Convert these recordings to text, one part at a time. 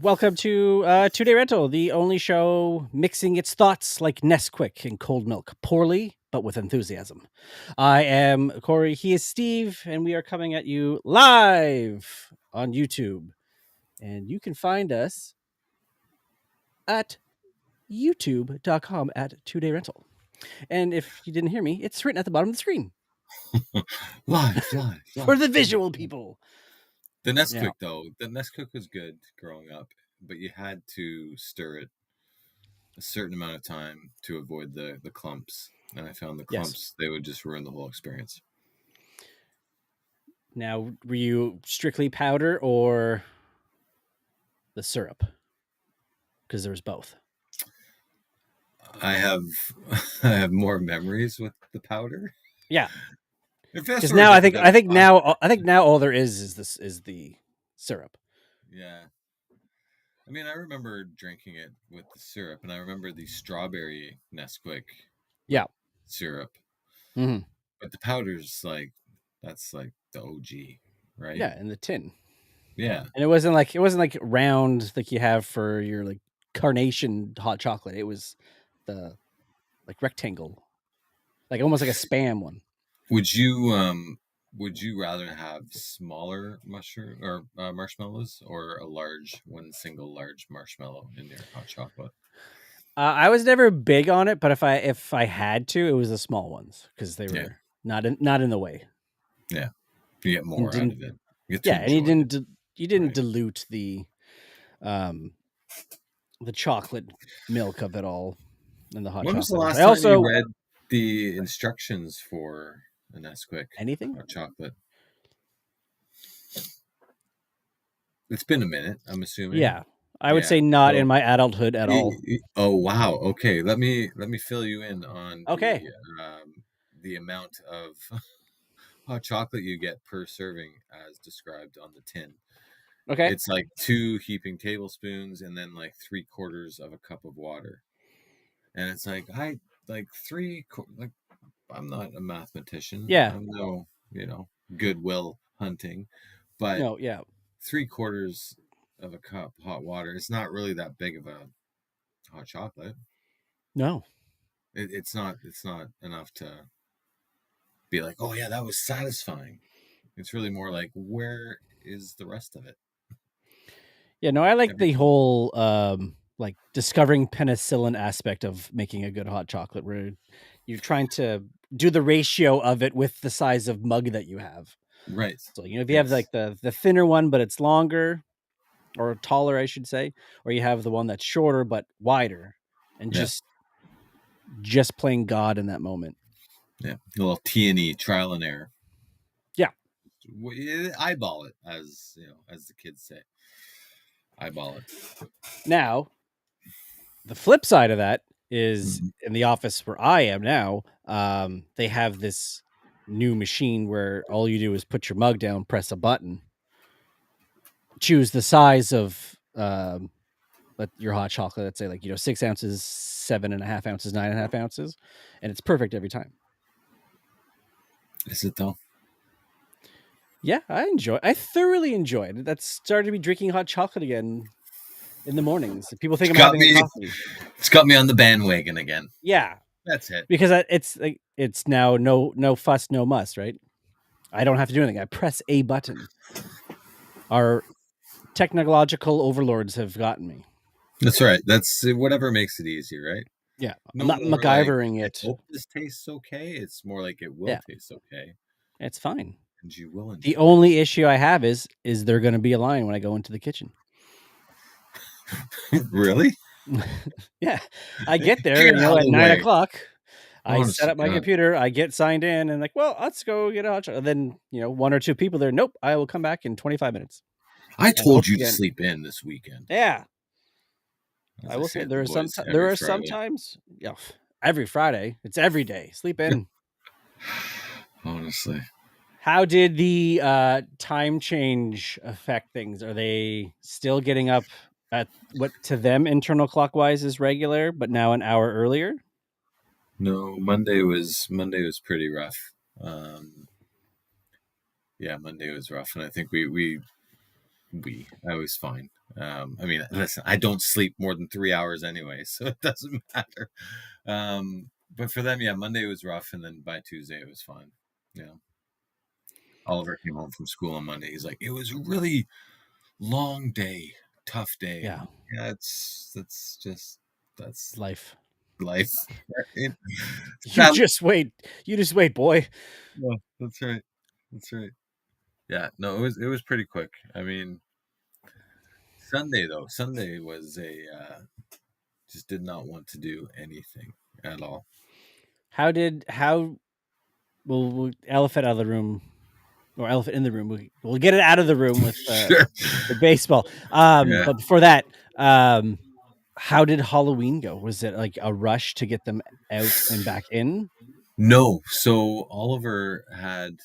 Welcome to Two-Day Rental, the only show mixing its thoughts like Nesquik and cold milk, poorly but with enthusiasm. I am Corey, he is Steve, and we are coming at you live on YouTube. And you can find us at youtube.com at Two-Day Rental. And if you didn't hear me, it's written at the bottom of the screen live. for the visual people. The Nesquik, though, the Nesquik was good growing up, but you had to stir it a certain amount of time to avoid the clumps. And I found the clumps, they would just ruin the whole experience. Now, were you strictly powder or the syrup? Because there was both. I have more memories with the powder. Yeah. Because now I think now all there is the syrup. Yeah. I mean, I remember drinking it with the syrup, and I remember the strawberry Nesquik. Yeah. Syrup. Mm-hmm. But the powder's that's like the OG, right? Yeah, in the tin. Yeah. And it wasn't like round like you have for your like carnation hot chocolate. It was the like rectangle. Like almost like a Spam one. Would you rather have smaller mushroom or marshmallows, or one single large marshmallow in your hot chocolate? I was never big on it, but if I had to, it was the small ones because they were not in the way. Yeah, you get more out of it. And you didn't dilute the chocolate milk of it all in the hot chocolate. When was the last time you read the instructions for a Nesquik? Anything? Hot chocolate. It's been a minute, I'm assuming. Yeah. I would say not in my adulthood at all. Oh wow. Okay, let me fill you in on the amount of hot chocolate you get per serving as described on the tin. Okay. It's like 2 heaping tablespoons and then like 3/4 of a cup of water. And it's like I'm not a mathematician. Yeah. I'm no, goodwill hunting. But no, yeah. 3/4 of a cup hot water. It's not really that big of a hot chocolate. No. It's not enough to be like, oh yeah, that was satisfying. It's really more like, where is the rest of it? Yeah, no, I like the whole like discovering penicillin aspect of making a good hot chocolate, where you're trying to do the ratio of it with the size of mug that you have. Right. So if you have like the thinner one but it's longer or taller, I should say, or you have the one that's shorter but wider, and just playing God in that moment. Yeah, a little T&E, trial and error. Yeah, eyeball it, as the kids say. Eyeball it. Now, the flip side of that is in the office where I am now. They have this new machine where all you do is put your mug down, press a button, choose the size of your hot chocolate. Let's say 6 ounces, 7.5 ounces, 9.5 ounces, and it's perfect every time. Is it though? Yeah, I thoroughly enjoy it. That's started to be drinking hot chocolate again in the mornings. People think I'm having a coffee. It's got me on the bandwagon again. Yeah, that's it. Because it's now no fuss, no muss, right? I don't have to do anything. I press a button. Our technological overlords have gotten me. That's right. That's whatever makes it easy, right? Yeah, I'm not MacGyvering it. I hope this tastes okay. It's more like it will taste okay. It's fine. And you will enjoy the only issue I have is there going to be a line when I go into the kitchen? Really? Yeah. I get there, at 9 o'clock. I set up my computer. I get signed in and let's go get a hot chocolate. And then, 1 or 2 people there. Nope. I will come back in 25 minutes. I told you to sleep in this weekend. Yeah. I will say there are sometimes, every Friday. It's every day. Sleep in. Honestly. How did the time change affect things? Are they still getting up at what to them internal clockwise is regular, but now an hour earlier? No, Monday was pretty rough. Monday was rough, and I think we I was fine. I mean, listen, I don't sleep more than 3 hours anyway, so it doesn't matter. But for them, yeah, Monday was rough, and then by Tuesday it was fine. Yeah. Oliver came home from school on Monday. He's like, it was a really long day, tough day. I'm Yeah, like, yeah, that's life. life. Right? You Sadly, just wait. You just wait, boy. yeah, that's right. That's right. Yeah, no, it was pretty quick. I mean, Sunday was a just did not want to do anything at all. How we'll elephant out of the room, or elephant in the room. We'll get it out of the room with Sure. baseball. Yeah. But before that, how did Halloween go? Was it like a rush to get them out and back in? No. So Oliver had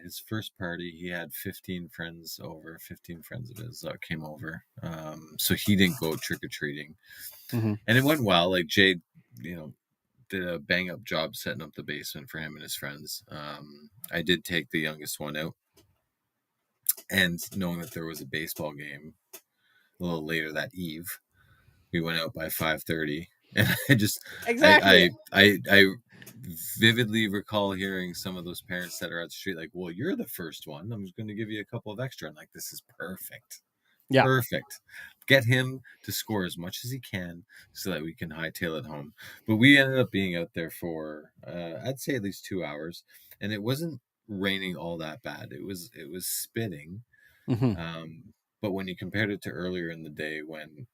his first party. He had 15 friends over. 15 friends of his came over. So he didn't go trick or treating, Mm-hmm. and it went well. Like Jade, you know, did a bang up job setting up the basement for him and his friends. I did take the youngest one out, and knowing that there was a baseball game a little later that eve, we went out by 5:30, and I just Exactly. I vividly recall hearing some of those parents that are at the street like, well, you're the first one, I'm just going to give you a couple of extra. I'm like, this is perfect. Yeah. Perfect. Get him to score as much as he can so that we can hightail it home. But we ended up being out there for I'd say at least 2 hours, and it wasn't raining all that bad. It was spitting. Mm-hmm. But when you compared it to earlier in the day, when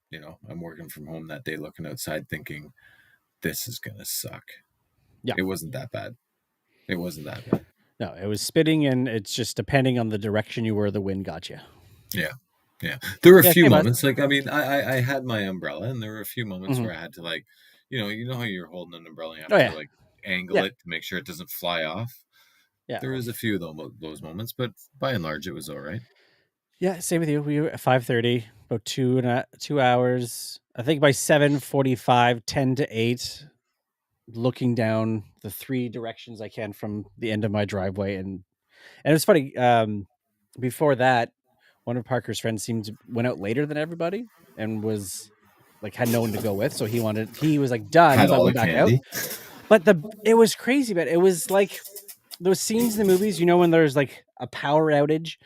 I'm working from home that day, looking outside, thinking this is gonna suck. Yeah. It wasn't that bad. It wasn't that bad. No, it was spitting, and it's just depending on the direction you were, the wind got you. Yeah. Yeah. There were a Yeah, few same us. moments, like, I mean, I had my umbrella, and there were a few moments Mm-hmm. where I had to, like, how you're holding an umbrella, you have Oh to yeah, like angle yeah, it to make sure it doesn't fly off. yeah, There was a few of those moments, but by and large, it was all right. yeah. Same with you. We were at 5:30, about 2 hours. I think by 7:45, 10 to 8, looking down the three directions I can from the end of my driveway, and it was funny. Before that, one of Parker's friends went out later than everybody and was like had no one to go with, so he was like done, Had but all the went back out. candy. But it was crazy, man. It was like those scenes in the movies, when there's like a power outage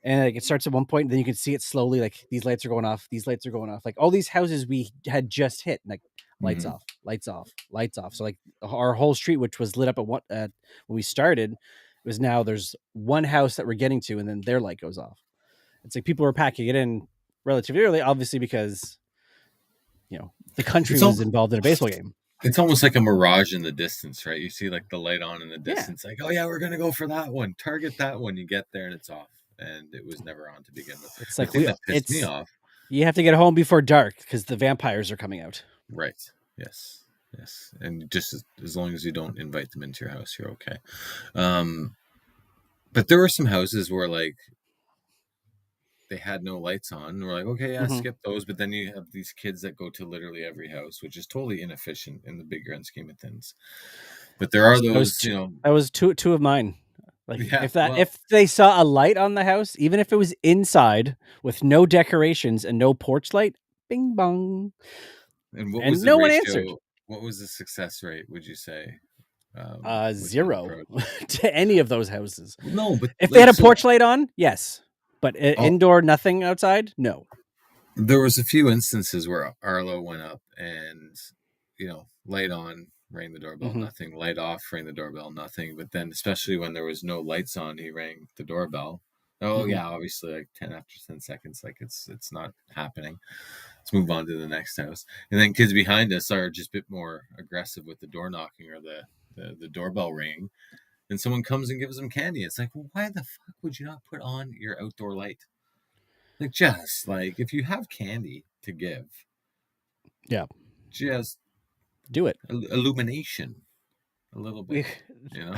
and like it starts at one point, and then you can see it slowly, like these lights are going off, these lights are going off, like all these houses we had just hit, like lights Hmm. off, lights off, lights off. So like our whole street, which was lit up when we started, was now there's one house that we're getting to, and then their light goes off. It's like people were packing it in relatively early, obviously because the country It's all was involved in a baseball game. It's almost like a mirage in the distance, right? You see like the light on in the Yeah, distance, like, oh yeah, we're gonna go for that one. Target that one. You get there and it's off, and it was never on to begin with. it's The like thing that pissed me it's off, you have to get home before dark because the vampires are coming out. right? Yes, yes, and just as long as you don't invite them into your house, you're okay. Um, but there were some houses where like they had no lights on. And we're like, okay, yeah, Mm-hmm. skip those. But then you have these kids that go to literally every house, which is totally inefficient in the big grand scheme of things. But there are That was those, two, that was two of mine. Like yeah, well, if they saw a light on the house, even if it was inside with no decorations and no porch light, bing bong, and what and was the no one answered. ratio? What was the success rate, would you say, with that Zero approach? to any of those houses. No, but If they had like, a so porch light on, yes, but all, indoor, nothing outside, no. there was a few instances where Arlo went up and, light on, rang the doorbell, Mm-hmm. nothing. Light off, rang the doorbell, nothing. But then, especially when there was no lights on, he rang the doorbell. Oh Mm-hmm. yeah, obviously, like 10 after 10 seconds, like it's not happening. Let's move on to the next house. And then kids behind us are just a bit more aggressive with the door knocking or the doorbell ringing. And someone comes and gives them candy. It's like, well, why the fuck would you not put on your outdoor light? Like, just like if you have candy to give, Yeah, just do it. illumination a little bit, We you know?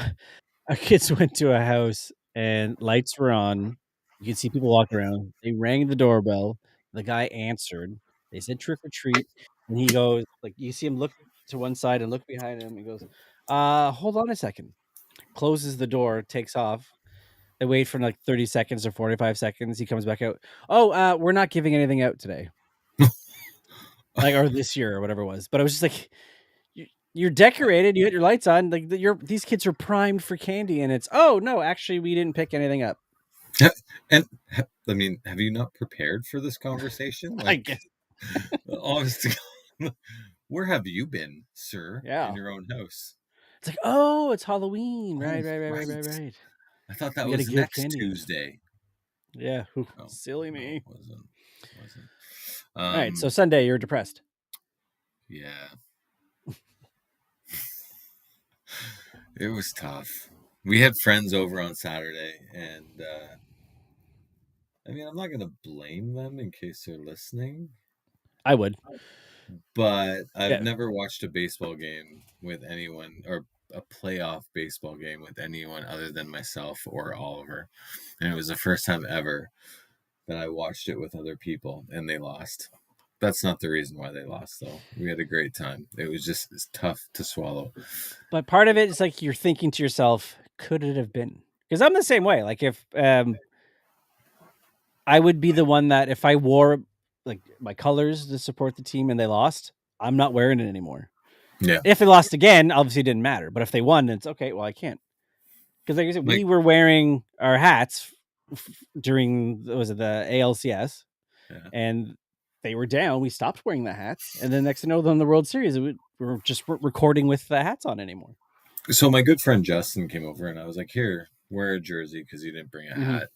our kids went to a house and lights were on. You could see people walking around. They rang the doorbell. The guy answered. They said trick or treat, and he goes like you see him look to one side and look behind him. He goes, hold on a second." Closes the door, takes off. They wait for like 30 seconds or 45 seconds. He comes back out. Oh, we're not giving anything out today. Like, or this year or whatever it was. But I was just like, you're decorated. You had your lights on. Like, these kids are primed for candy. And it's, oh, no, actually, we didn't pick anything up. And I mean, have you not prepared for this conversation? I Like, guess. honestly, where have you been, sir, Yeah. in your own house? It's like, oh, it's Halloween. Oh, Right. I thought that We got to was give next candy out. Tuesday. Yeah. No, Silly no, me. it wasn't. All right. So Sunday, you're depressed. Yeah. It was tough. We had friends over on Saturday, and I mean, I'm not going to blame them in case they're listening, I would. but I've Yeah. never watched a baseball game with anyone, or a playoff baseball game with anyone other than myself or Oliver. And it was the first time ever that I watched it with other people, and they lost. That's not the reason why they lost, though. We had a great time. It was just tough to swallow. But part of it is like you're thinking to yourself, could it have been? Because I'm the same way. Like if I would be the one that if I wore like my colors to support the team and they lost, I'm not wearing it anymore. Yeah. If they lost again, obviously it didn't matter. But if they won, it's okay. Well, I can't. Because like I said, we were wearing our hats during was it the ALCS, and they were down. We stopped wearing the hats, and then next to know, on the World Series, we were just recording with the hats on anymore. So my good friend Justin came over, and I was like, "Here, wear a jersey," because he didn't bring a hat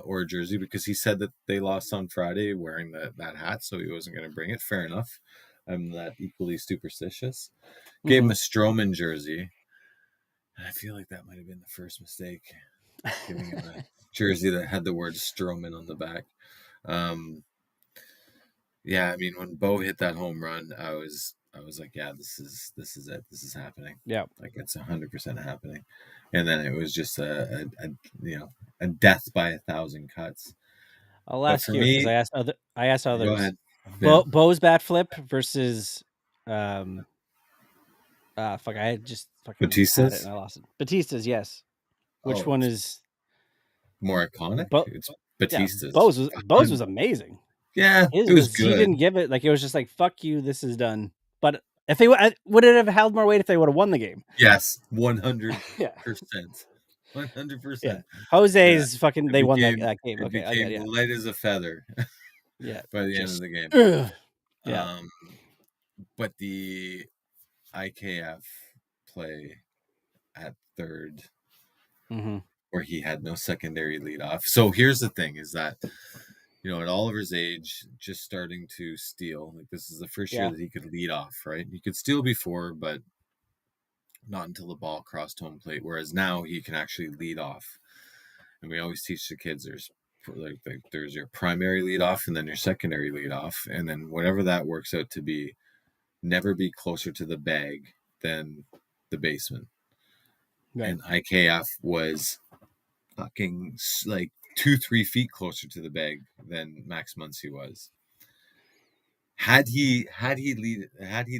or a jersey, because he said that they lost on Friday wearing that hat, so he wasn't going to bring it. Fair enough. I'm that equally superstitious. Gave him a Stroman jersey. I feel like that might have been the first mistake, giving him a jersey that had the word Stroman on the back. Yeah, I mean, when Bo hit that home run, I was like, yeah, this is it. This is happening. Yeah, like it's 100% happening. And then it was just a death by 1,000 cuts. I'll ask you because I asked others. Go ahead. Bo's bat flip versus fuck, I just fucking had it Batista's? and I lost it. Batista's, yes. Which one is more iconic? It's yeah, Batista's. Bo's was amazing. Yeah, His it was he good. didn't give it like it was just like fuck you, this is done. But if they would it have held more weight if they would have won the game? Yes, 100%. Yeah. 100%. Yeah. Jose's fucking they won that game. It Okay, I became get it. light as a feather. Yeah. By the end of the game. Yeah. But the IKF play at third, where he had no secondary leadoff. So here's the thing: is that at Oliver's age, just starting to steal. Like this is the first year that he could lead off. Right? He could steal before, but not until the ball crossed home plate. Whereas now he can actually lead off. And we always teach the kids there's your primary lead off and then your secondary lead off, and then whatever that works out to be, never be closer to the bag than the basement. Right. And IKF was fucking like 2-3 feet closer to the bag than Max Muncy was. Had he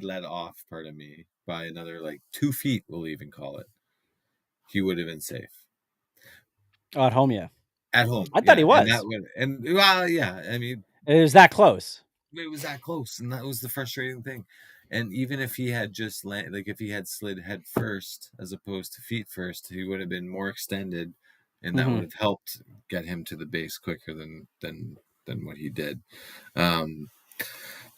let off, pardon me, by another like 2 feet, we'll even call it, he would have been safe. Oh, at home, yeah. At home, I thought he was. Well, yeah. I mean, it was that close. It was that close, and that was the frustrating thing. And even if he had just if he had slid head first as opposed to feet first, he would have been more extended, and that would have helped get him to the base quicker than what he did. But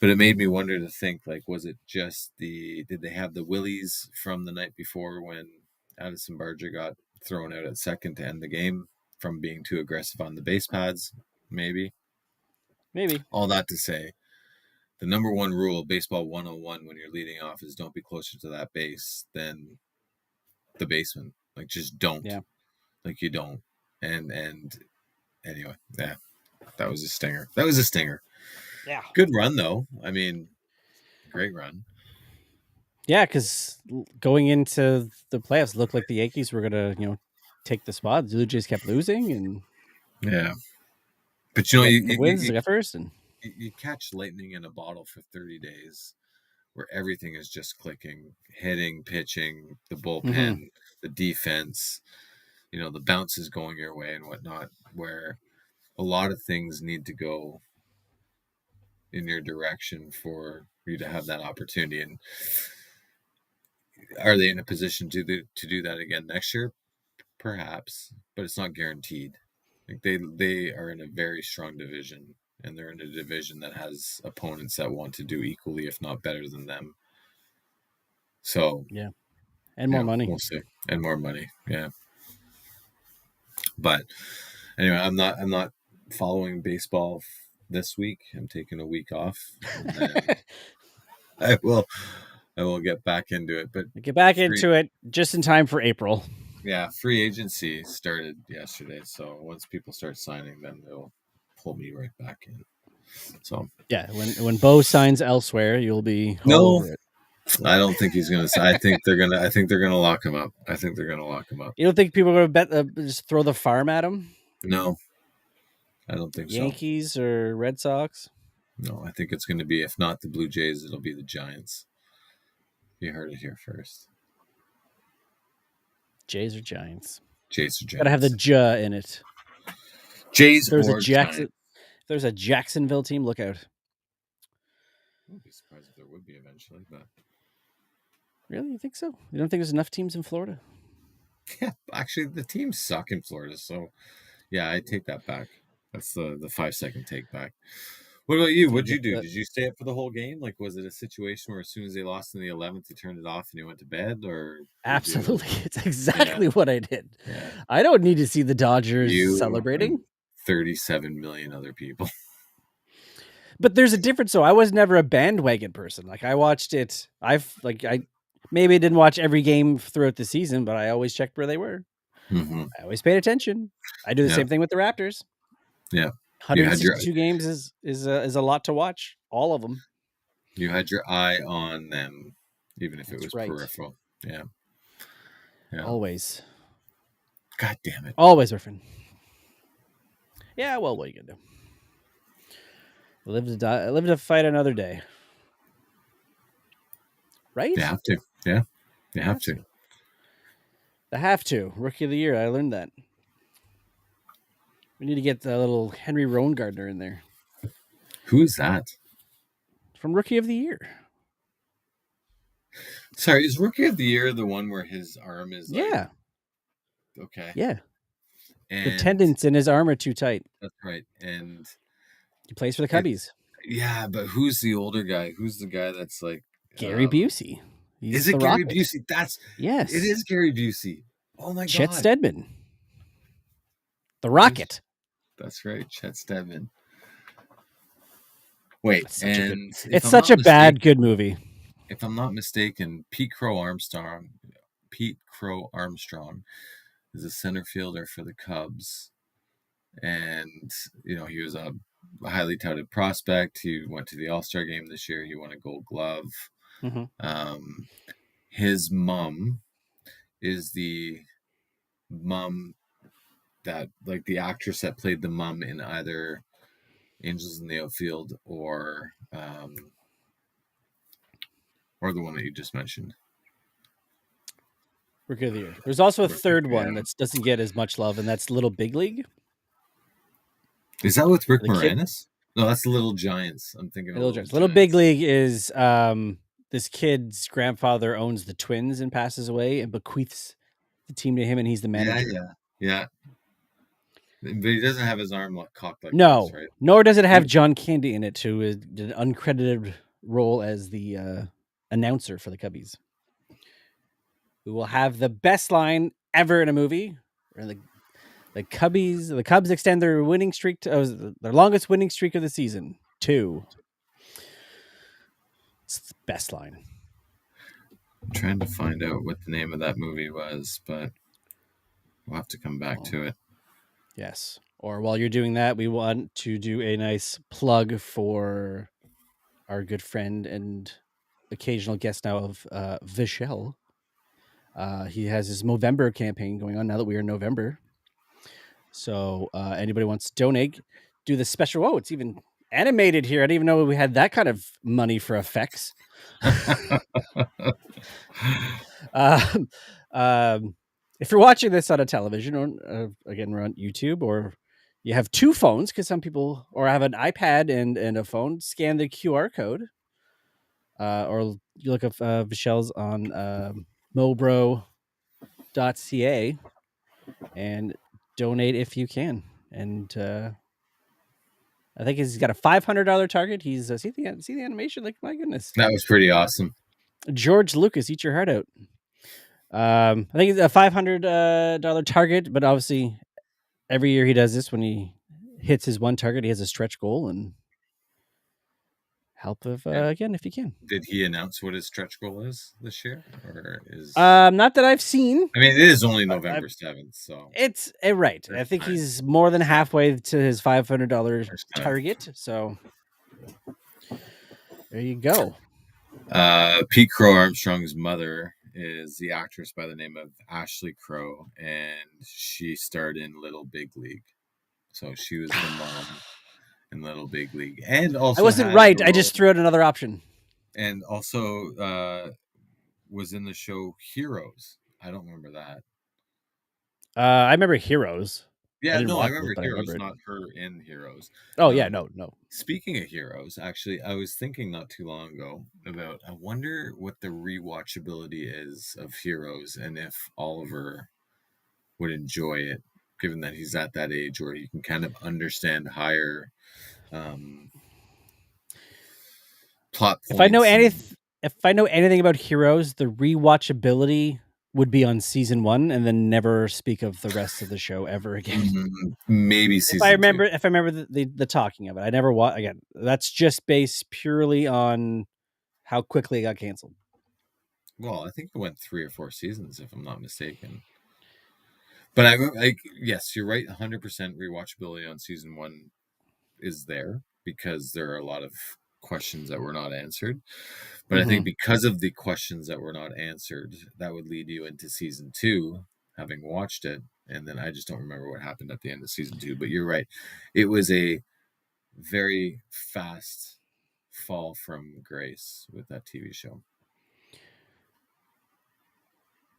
it made me wonder to think, like, was it just did they have the willies from the night before when Addison Barger got thrown out at second to end the game from being too aggressive on the base pads? Maybe. All that to say, the number one rule of baseball 101 when you're leading off is don't be closer to that base than the basement. Like, just don't. Yeah. Like, you don't. And anyway, yeah, that was a stinger. Yeah. Good run, though. I mean, great run. Yeah, because going into the playoffs, looked like the Yankees were going to, take the spot. The Blue Jays kept losing, and yeah. But you wins at first, and you catch lightning in a bottle for 30 days, where everything is just clicking, hitting, pitching, the bullpen, the defense. the bounces going your way and whatnot, where a lot of things need to go in your direction for you to have that opportunity. And are they in a position to do that again next year? Perhaps, but it's not guaranteed. Like they are in a very strong division, and they're in a division that has opponents that want to do equally, if not better than them. So yeah, and more money. We'll see, and more money. Yeah, but anyway, I'm not following baseball this week. I'm taking a week off, and then I will get back into it. But get back into it just in time for April. Yeah, free agency started yesterday, so once people start signing, then they'll pull me right back in. So yeah, when Bo signs elsewhere, you'll be all over it. I don't think he's gonna. I think they're gonna lock him up. You don't think people are gonna bet just throw the farm at him? No, I don't think Yankees or Red Sox. No, I think it's going to be, if not the Blue Jays, it'll be the Giants. You heard it here first. Jays or Giants? Jays or Giants. Gotta have the J in it. Jays there's or Giants. If there's a Jacksonville team, look out. I wouldn't be surprised if there would be eventually, but really, you think so? You don't think there's enough teams in Florida? Yeah, actually, the teams suck in Florida, so yeah, I take that back. That's the 5-second take back. What about you? What'd you do? Did you stay up for the whole game? Like, was it a situation where as soon as they lost in the 11th, you turned it off and you went to bed? Or absolutely, it's exactly what I did. Yeah. I don't need to see the Dodgers celebrating. 37 million other people. But there's a difference. So I was never a bandwagon person. Like I watched it. I maybe didn't watch every game throughout the season, but I always checked where they were. Mm-hmm. I always paid attention. I do the same thing with the Raptors. Yeah. 162 games is a lot to watch. All of them. You had your eye on them, even if it was peripheral. Yeah. Always. God damn it. Always, Griffin. Yeah, well, what are you gonna do? Live to die. Live to fight another day. Right? You have to. Yeah. You have to. I have to. Rookie of the year. I learned that. We need to get the little Henry Rowan-Gardner in there. Who's that? From Rookie of the Year. Sorry, is Rookie of the Year the one where his arm is like... Yeah. Okay. Yeah. And the tendons in his arm are too tight. That's right. And he plays for the Cubbies. Yeah, but who's the older guy? Who's the guy that's like... Gary Busey. Is it Gary Busey? Yes. It is Gary Busey. Oh my God. Chet Steadman. The Rocket. That's right, Chet Steadman. Wait, it's such a bad good movie. If I'm not mistaken, Pete Crow Armstrong is a center fielder for the Cubs, and he was a highly touted prospect. He went to the All-Star game this year. He won a Gold Glove. Mm-hmm. His mom is the mom that, like, the actress that played the mom in either Angels in the Outfield or the one that you just mentioned. Rookie of the Year. There's also a third one that doesn't get as much love, and that's Little Big League. Is that with Rick Moranis? No, that's Little Giants. I'm thinking of Little Giants. Little Big League is this kid's grandfather owns the Twins and passes away and bequeaths the team to him, and he's the manager. Yeah. But he doesn't have his arm cocked like this, right? Nor does it have John Candy in it, who did an uncredited role as the announcer for the Cubbies. We will have the best line ever in a movie. The Cubs extend their winning streak to their longest winning streak of the season. 2. It's the best line. I'm trying to find out what the name of that movie was, but we'll have to come back to it. Yes. Or while you're doing that, we want to do a nice plug for our good friend and occasional guest now of Vishel. He has his Movember campaign going on now that we are in November. So anybody wants to donate, do the special. Oh, it's even animated here. I didn't even know we had that kind of money for effects. if you're watching this on a television, or again, we're on YouTube, or you have two phones, because some people, or have an iPad and a phone, scan the QR code, or you look up Michelle's on mobro.ca and donate if you can. And I think he's got a $500 target. He's see the animation, like, my goodness. That was pretty awesome. George Lucas, eat your heart out. I think it's a $500 target, but obviously every year he does this. When he hits his one target, he has a stretch goal, and help again if you can. Did he announce what his stretch goal is this year, or is? Not that I've seen. I mean, it is only November 7th, so it's right. I think he's more than halfway to his $500 target. So there you go. Pete Crow Armstrong's mother is the actress by the name of Ashley Crow, and she starred in Little Big League. So she was the mom in Little Big League, and also I wasn't right. I just threw out another option. And also was in the show Heroes. I don't remember that. I remember Heroes. Yeah, no, I remember Heroes, not her in Heroes. Oh, yeah, no. Speaking of Heroes, actually, I was thinking not too long ago about, I wonder what the rewatchability is of Heroes, and if Oliver would enjoy it, given that he's at that age where he can kind of understand higher plot points. If I know anything about Heroes, the rewatchability would be on season 1, and then never speak of the rest of the show ever again. Maybe season 2. If I remember the talking of it, I never watched again. That's just based purely on how quickly it got canceled. Well, I think it went 3 or 4 seasons, if I'm not mistaken. But yes, you're right. 100% rewatchability on season 1 is there, because there are a lot of questions that were not answered. But I think because of the questions that were not answered, that would lead you into season 2, having watched it. And then I just don't remember what happened at the end of season 2. But you're right. It was a very fast fall from grace with that TV show.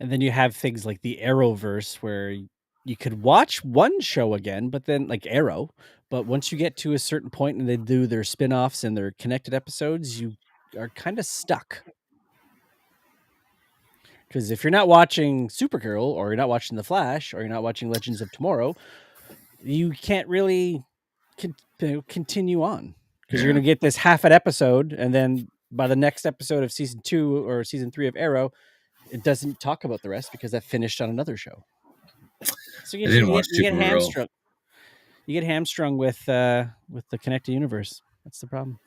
And then you have things like the Arrowverse, where you could watch one show again, but then, like Arrow, but once you get to a certain point and they do their spin-offs and their connected episodes, you are kind of stuck. Because if you're not watching Supergirl, or you're not watching The Flash, or you're not watching Legends of Tomorrow, you can't really continue on, because you're going to get this half an episode, and then by the next episode of season 2 or season 3 of Arrow, it doesn't talk about the rest because that finished on another show. So you get hamstrung. You get hamstrung with the connected universe. That's the problem.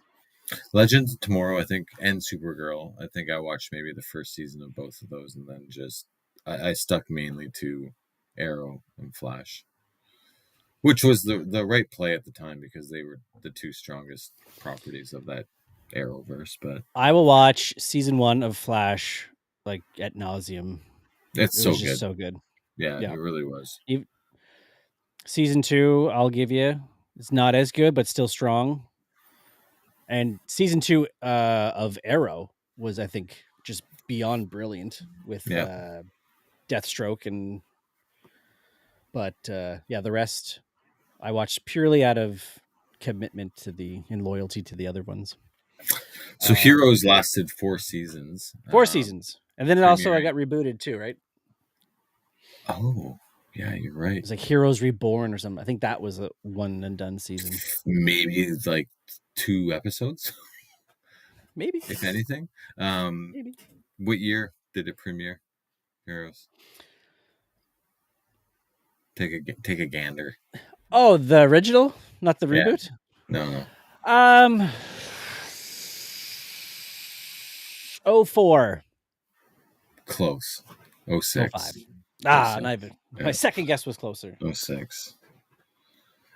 Legends of Tomorrow, I think, and Supergirl, I think I watched maybe the first season of both of those, and then just I stuck mainly to Arrow and Flash, which was the right play at the time, because they were the 2 strongest properties of that Arrowverse. But I will watch season 1 of Flash like ad nauseum. It's so good. So good. Yeah, it really was. Season 2, I'll give you, it's not as good, but still strong. And season 2 of Arrow was, I think, just beyond brilliant with Deathstroke but the rest I watched purely out of commitment and loyalty to the other ones. So Heroes lasted 4 seasons. 4 seasons. And then I got rebooted too, right? Oh, yeah, you're right. It was like Heroes Reborn or something. I think that was a one and done season. Maybe like 2 episodes. Maybe. If anything. Maybe. What year did it premiere, Heroes? Take a gander. Oh, the original? Not the reboot? No. 04. Close. 06. 05. Not even. Yeah. My second guess was closer. 06.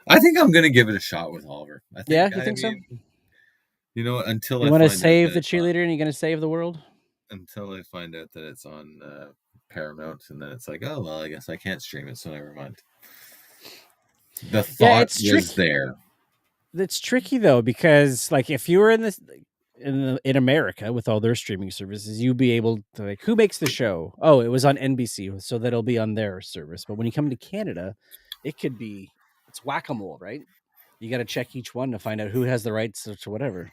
I think I'm gonna give it a shot with Oliver. I think, you think so? You know, until you want to save the cheerleader and you're going to save the world? Until I find out that it's on Paramount, and then it's like, oh, well, I guess I can't stream it, so never mind. The thought was there. It's tricky, though, because, like, if you were in this... in America with all their streaming services, you'd be able to like, who makes the show? Oh, it was on NBC, so that'll be on their service. But when you come to Canada, it could be it's whack-a-mole, right? You got to check each one to find out who has the rights to whatever.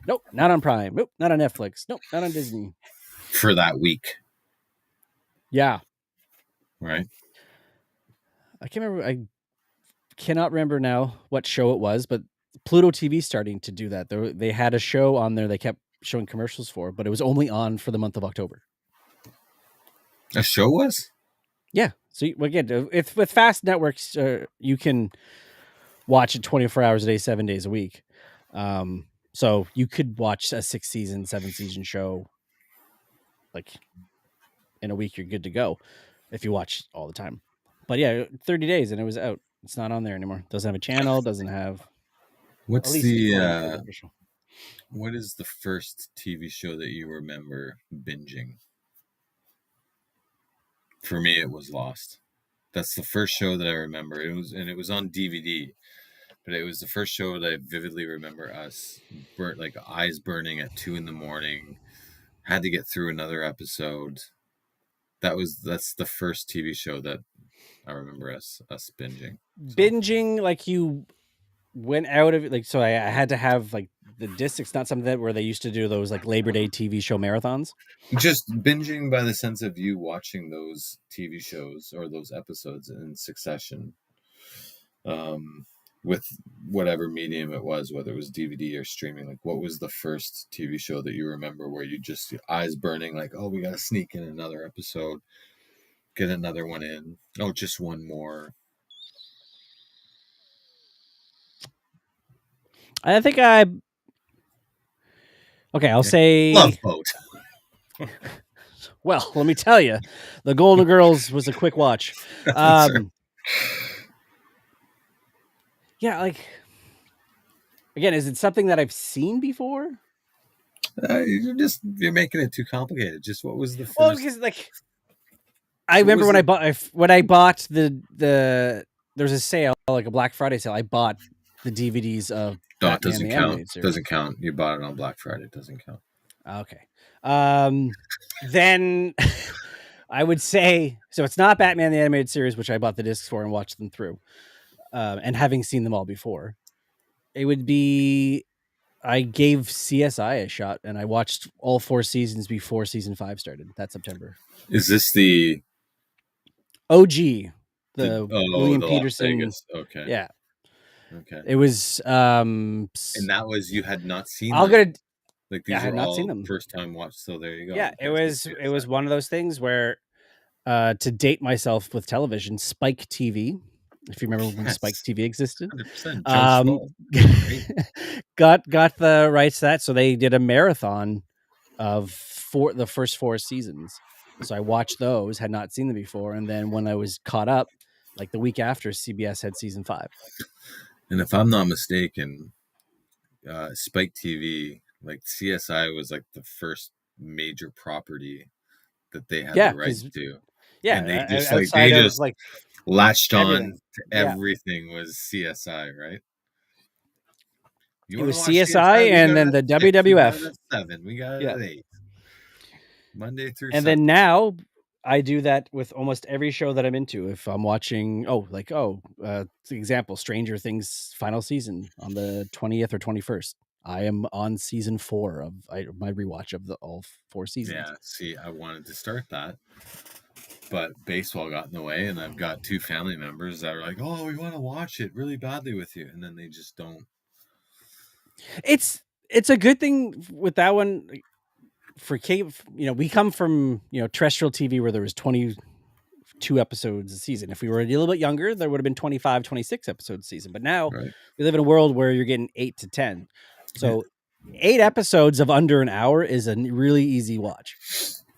Nope, not on Prime. Nope, not on Netflix. Nope, not on Disney. For that week. Yeah. Right. I can't remember. I cannot remember now what show it was, but Pluto TV starting to do that. They had a show on there they kept showing commercials for, but it was only on for the month of October. A show was? Yeah. So again, if with fast networks, you can watch it 24 hours a day, 7 days a week. So you could watch a 6-season, 7-season show like in a week. You're good to go if you watch all the time. But yeah, 30 days and it was out. It's not on there anymore. Doesn't have a channel. Doesn't have. What's At least the what is the first TV show that you remember binging? For me, it was Lost. That's the first show that I remember. It was on DVD, but it was the first show that I vividly remember us like eyes burning at 2 a.m. Had to get through another episode. That's the first TV show that I remember us binging. So. Binging, like you went out of it, like so. I had to have like the disc. It's not something that where they used to do those like Labor Day TV show marathons. Just binging by the sense of you watching those TV shows or those episodes in succession, with whatever medium it was, whether it was DVD or streaming. Like, what was the first TV show that you remember where you just your eyes burning, like, oh, we got to sneak in another episode, get another one in. Oh, just one more. I think I'll say Love Boat. Well, let me tell you, the Golden Girls was a quick watch. Yeah, like again, is it something that I've seen before? You're making it too complicated. Just what was the first? Well, because like I remember when I bought the there's a sale, like a Black Friday sale. I bought the DVDs of Batman doesn't the count. Animated Series. Doesn't count. You bought it on Black Friday. It doesn't count. Okay. Then I would say so. It's not Batman the Animated Series, which I bought the discs for and watched them through. And having seen them all before, it would be I gave CSI a shot and I watched all 4 seasons before season 5 started that September. Is this the OG? William Peterson. Okay. Yeah. Okay. It was and that was you had not seen like these I had were not all seen them. First time watch, so there you go. Yeah, it was one of those things where to date myself with television, Spike TV, if you remember when Spike TV existed. 100%. Got the rights to that, so they did a marathon of the first 4 seasons. So I watched those, had not seen them before, and then when I was caught up, like the week after, CBS had season 5. And if I'm not mistaken, Spike TV, like CSI, was like the first major property that they had the rights to. Yeah, and they just latched everything. On to everything was CSI, right? It was CSI and then the WWF. We got it at 7. We got it at 8. Monday through and Sunday. Then now I do that with almost every show that I'm into. If I'm watching, example, Stranger Things final season on the 20th or 21st. I am on season 4 of my rewatch of all 4 seasons. Yeah, see, I wanted to start that, but baseball got in the way, and I've got 2 family members that are like, "Oh, we want to watch it really badly with you," and then they just don't. It's a good thing with that one. For cable, we come from terrestrial TV where there was 22 episodes a season. If we were a little bit younger, there would have been 25, 26 episodes a season. But now we live in a world where you're getting 8 to 10. So 8 episodes of under an hour is a really easy watch.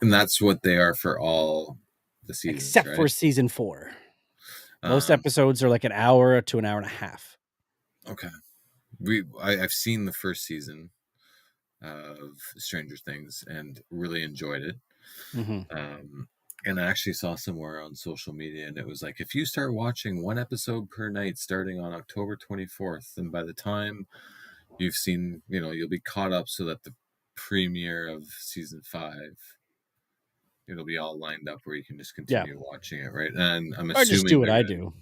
And that's what they are for all the seasons, except for season 4. Most episodes are like an hour to an hour and a half. Okay, I've seen the first season of Stranger Things and really enjoyed it. Mm-hmm. And I actually saw somewhere on social media, and it was like, if you start watching 1 episode per night starting on October 24th, and by the time you've seen, you'll be caught up so that premiere of season 5, it'll be all lined up where you can just continue watching it, right? And I'm Or just assuming do what they're I gonna do.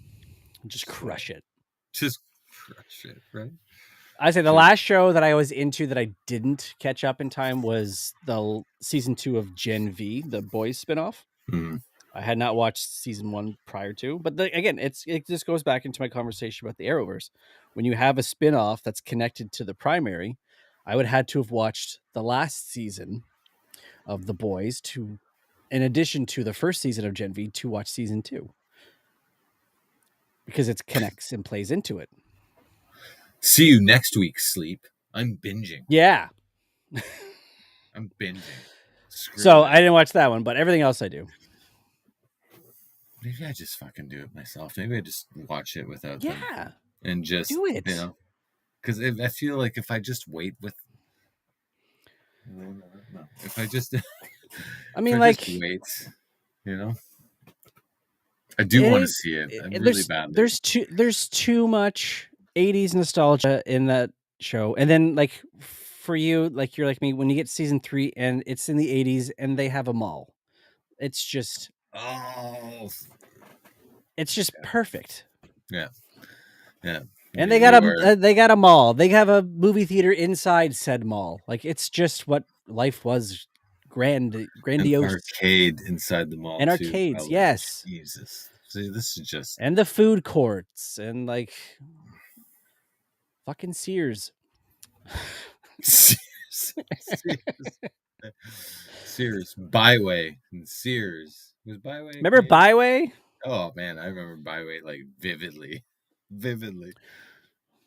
Just crush it. just crush it, right? I say the last show that I was into that I didn't catch up in time was the season 2 of Gen V, the boys spinoff. I had not watched season 1 prior to, but again, it just goes back into my conversation about the Arrowverse. When you have a spinoff that's connected to the primary, I would have had to have watched the last season of the boys to, in addition to the first season of Gen V, to watch season 2 because it connects and plays into it. See you next week, Sleep. I'm binging. Yeah. I'm binging. So I didn't watch that one, but everything else I do. Maybe I just fucking do it myself. Maybe I just watch it without them. Yeah. And just do it. You know, because I feel like if I just wait with, if I just, I mean, like, just wait, you know, I do want to see it. Really badly. There's too much 80s nostalgia in that show, and then like for you, like you're like me, when you get season 3 and it's in the 80s and they have a mall, it's just perfect. Yeah. And they got a mall. They have a movie theater inside said mall. Like it's just what life was, grandiose. An arcade inside the mall and too. Arcades, yes. Jesus. See, this is just and the food courts and like fucking Sears. Sears, Byway, and Sears. Was Byway? Remember Byway? Oh man, I remember Byway like vividly.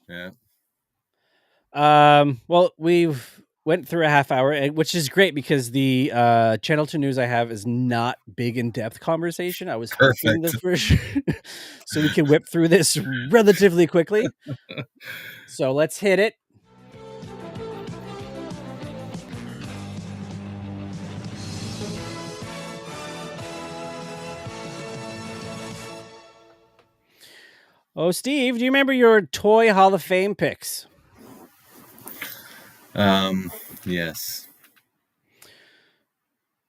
Yeah. Well, we've went through a half hour, which is great because the Channel 2 news I have is not big in depth conversation. I was hoping the first so we can whip through this relatively quickly. So let's hit it. Oh, Steve, do you remember your Toy Hall of Fame picks? Yes.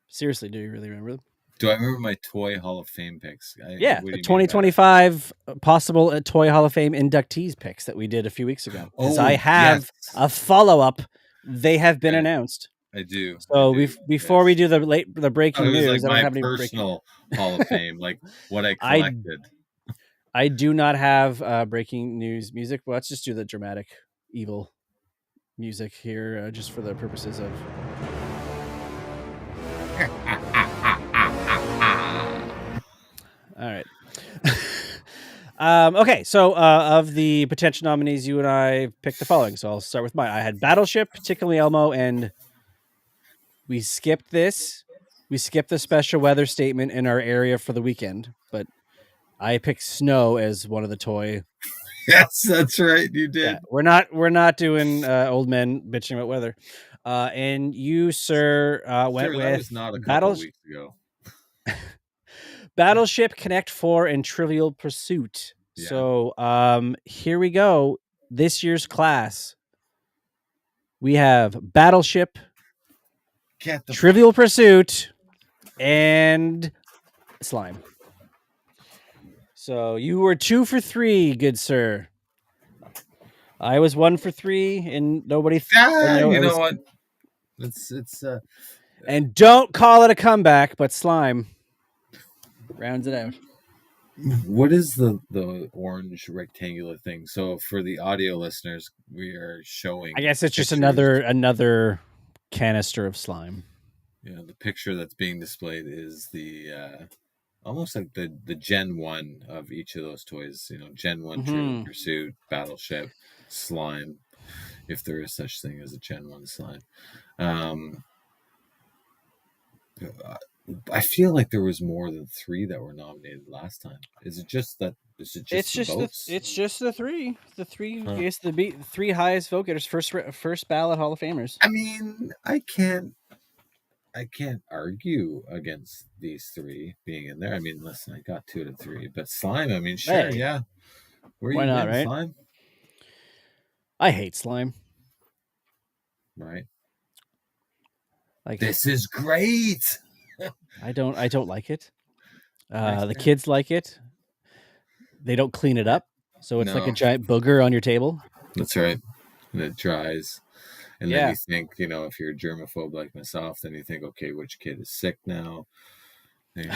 Seriously, do you really remember them? Do I remember my Toy Hall of Fame picks? The 2025 possible Toy Hall of Fame inductees picks that we did a few weeks ago. Because I have a follow-up. They have been announced. I do. So before we do the breaking news, like I don't have my any personal Hall of Fame, like what I collected. I do not have breaking news music. Well, let's just do the dramatic evil music here, just for the purposes of. All right. Okay, so of the potential nominees, you and I picked the following. So I'll start with mine. I had Battleship, Tickle Elmo, and we skipped this. We skipped the special weather statement in our area for the weekend, but I picked Snow as one of the toy. Yes, that's right. You did. Yeah, we're not doing old men bitching about weather. And you, sir, went with that was not a couple weeks ago. Battleship, Connect 4, and Trivial Pursuit. Yeah. So here we go. This year's class. We have Battleship, Trivial Pursuit, and Slime. So you were 2 for 3, good sir. I was 1 for 3, and nobody. You know what? It's. And don't call it a comeback, but Slime rounds it out. What is the orange rectangular thing? So for the audio listeners, we are showing. I guess it's just another canister of slime. Yeah, the picture that's being displayed is the almost like the Gen 1 of each of those toys. You know, Gen 1 Trivial Pursuit, Battleship, Slime, if there is such thing as a Gen 1 slime. I feel like there was more than 3 that were nominated last time. Is it just that? It's just the 3. The 3 is the 3 highest vote getters, first ballot Hall of Famers. I mean, I can't argue against these 3 being in there. I mean, listen, I got 2 to 3, but Slime. I mean, sure, yeah. Why not, right? Slime? I hate Slime. Right. Like, this is great. I don't like it. I The say, kids like it. They don't clean it up, so it's like a no, giant booger on your table. that's right. And it dries. And then Yeah. you think, if you're a germaphobe like myself, then you think, okay, which kid is sick now? And,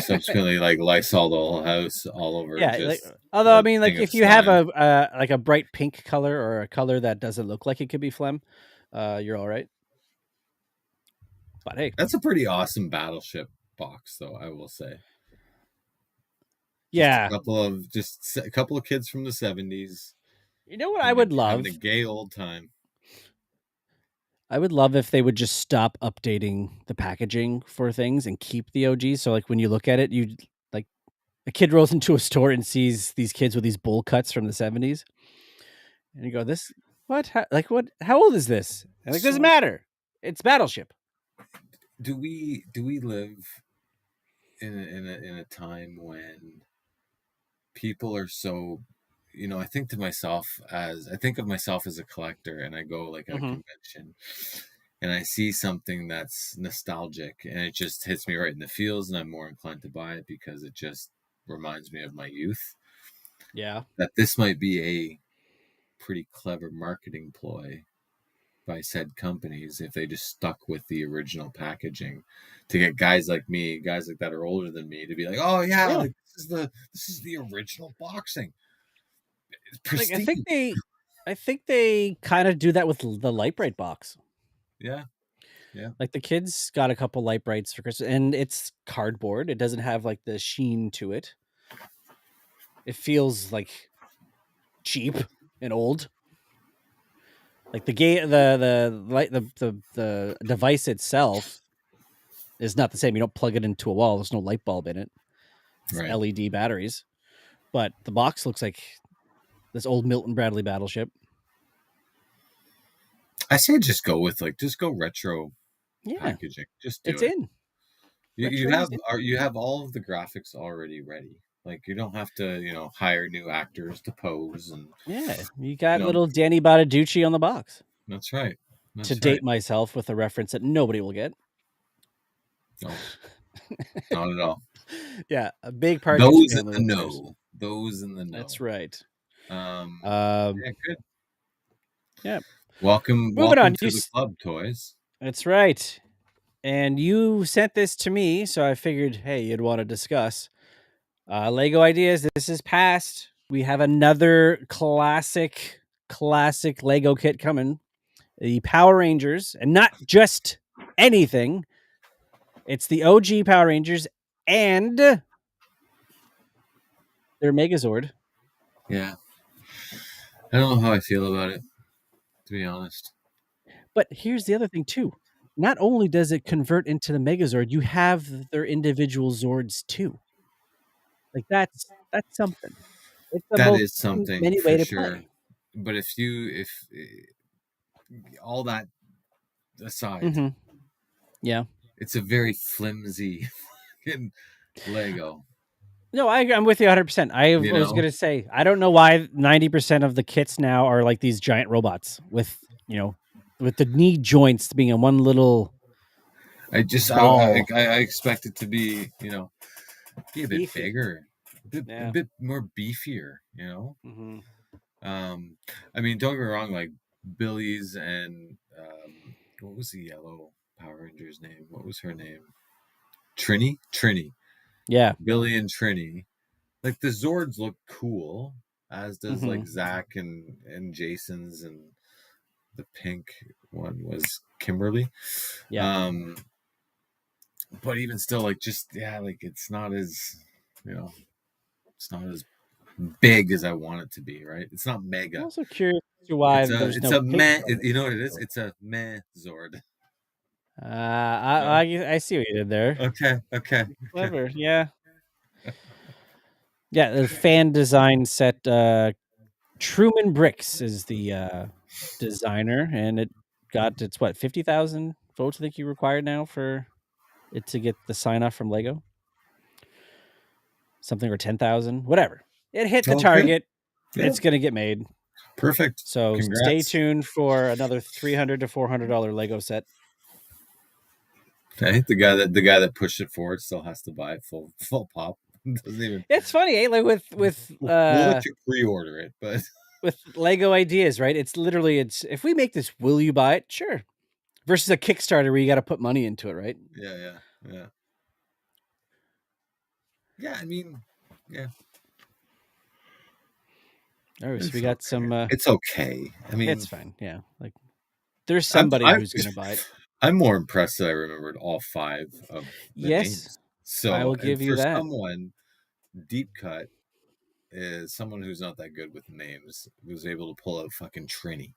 subsequently, like Lysol the whole house all over, Yeah, like, just although I a mean, like thing of if you have slime. a like a bright pink color or a color that doesn't look like it could be phlegm, you're all right. But hey, That's a pretty awesome battleship box, though, I will say. Just yeah, a couple of kids from the 70s you know what I would having a love? gay old time. I would love if they would just stop updating the packaging for things and keep the OG. So like when you look at it, you like a kid rolls into a store and sees these kids with these bowl cuts from the 70s, and you go, "This what? What? How old is this?" And like, doesn't So, matter. It's Battleship. do we live in a time when people are so, I think of myself as a collector, and I go like at a Mm-hmm. convention and I see something that's nostalgic and it just hits me right in the feels, and I'm more inclined to buy it because it just reminds me of my youth. Yeah. That this might be a pretty clever marketing ploy by said companies if they just stuck with the original packaging to get guys like me, guys like that are older than me, to be like, oh yeah, Yeah. like this is the original boxing. It's Like pristine. I think they kind of do that with the Light Bright box. Yeah, yeah, Like the kids got a couple Light Brights for Christmas, and it's cardboard. It doesn't have like the sheen to it. It feels like cheap and old. Like the light the device itself is not the same. You don't plug it into a wall. There's no light bulb in it. It's right. LED batteries. But the box looks like this old Milton Bradley battleship. I say just go retro Yeah, packaging. Just do it's it. in. You Retro is have in. you have all of the graphics already ready. Like you don't have to hire new actors to pose, and Yeah, you you got know little Danny Bottaducci on the box. that's right. To That's right. date myself with a reference that nobody will get. No, not at all. Yeah, a big partridge Those in family the listeners. know. Those in the That's know. right. Um, Um, yeah, good. yeah. Welcome, Moving welcome on. to the club, toys. That's right. And you sent this to me, so I figured, hey, you'd want to discuss Lego ideas. This is past. We have another classic Lego kit coming. The Power Rangers, and not just anything. It's the OG Power Rangers and their Megazord. Yeah, I don't know how I feel about it, to be honest. But here's the other thing too. Not only does it convert into the Megazord, you have their individual Zords too. Like that's something. It's the That most is something many for way to sure. play. But if all that aside, Hmm. Yeah. it's a very flimsy fucking Lego. No, I'm with you 100%. I You was know, gonna say I don't know why 90% of the kits now are like these giant robots with with the knee joints being in one little I just ball. I expect it to be be a bit Beefy. bigger, a Yeah. bit more beefier. Hmm. Um, I mean, don't get me wrong. Like Billy's and what was the yellow Power Ranger's name? What was her name? Trini. Yeah. Billy and Trini. Like the Zords look cool, as does Hmm. like Zach and Jason's, and the pink one was Kimberly. Yeah. Um, but even still, like just yeah, like you know, it's not as big as I want it to be. Right? It's not I'm mega. also curious to why there's It's no a pink meh. color. You know what it is? It's a meh Zord. No. I see what you did there. Okay. Clever. Yeah. Yeah. The fan design set. Truman Bricks is the designer, and it got it's what 50,000 votes. I think you required now for it to get the sign off from Lego. Something or 10,000, whatever. It hit the Oh, good. target. Yeah. It's gonna get made. Perfect. So stay Congrats. tuned for another $300 to $400 Lego set. Right? The guy that pushed it forward still has to buy it full pop. Doesn't even. It's funny, eh? Like We'll let you pre-order it, but with Lego ideas, right? It's literally if we make this, will you buy it? Sure. Versus a Kickstarter where you got to put money into it, right? yeah. I mean, yeah. All right, so we It's got okay. some. It's okay. I mean, It's fine. Yeah, like there's I'm, somebody I'm who's gonna buy it. I'm more impressed that I remembered all 5 of the Yes, names. I So, will and give you for that. someone, deep cut is someone who's not that good with names was able to pull out fucking Trini.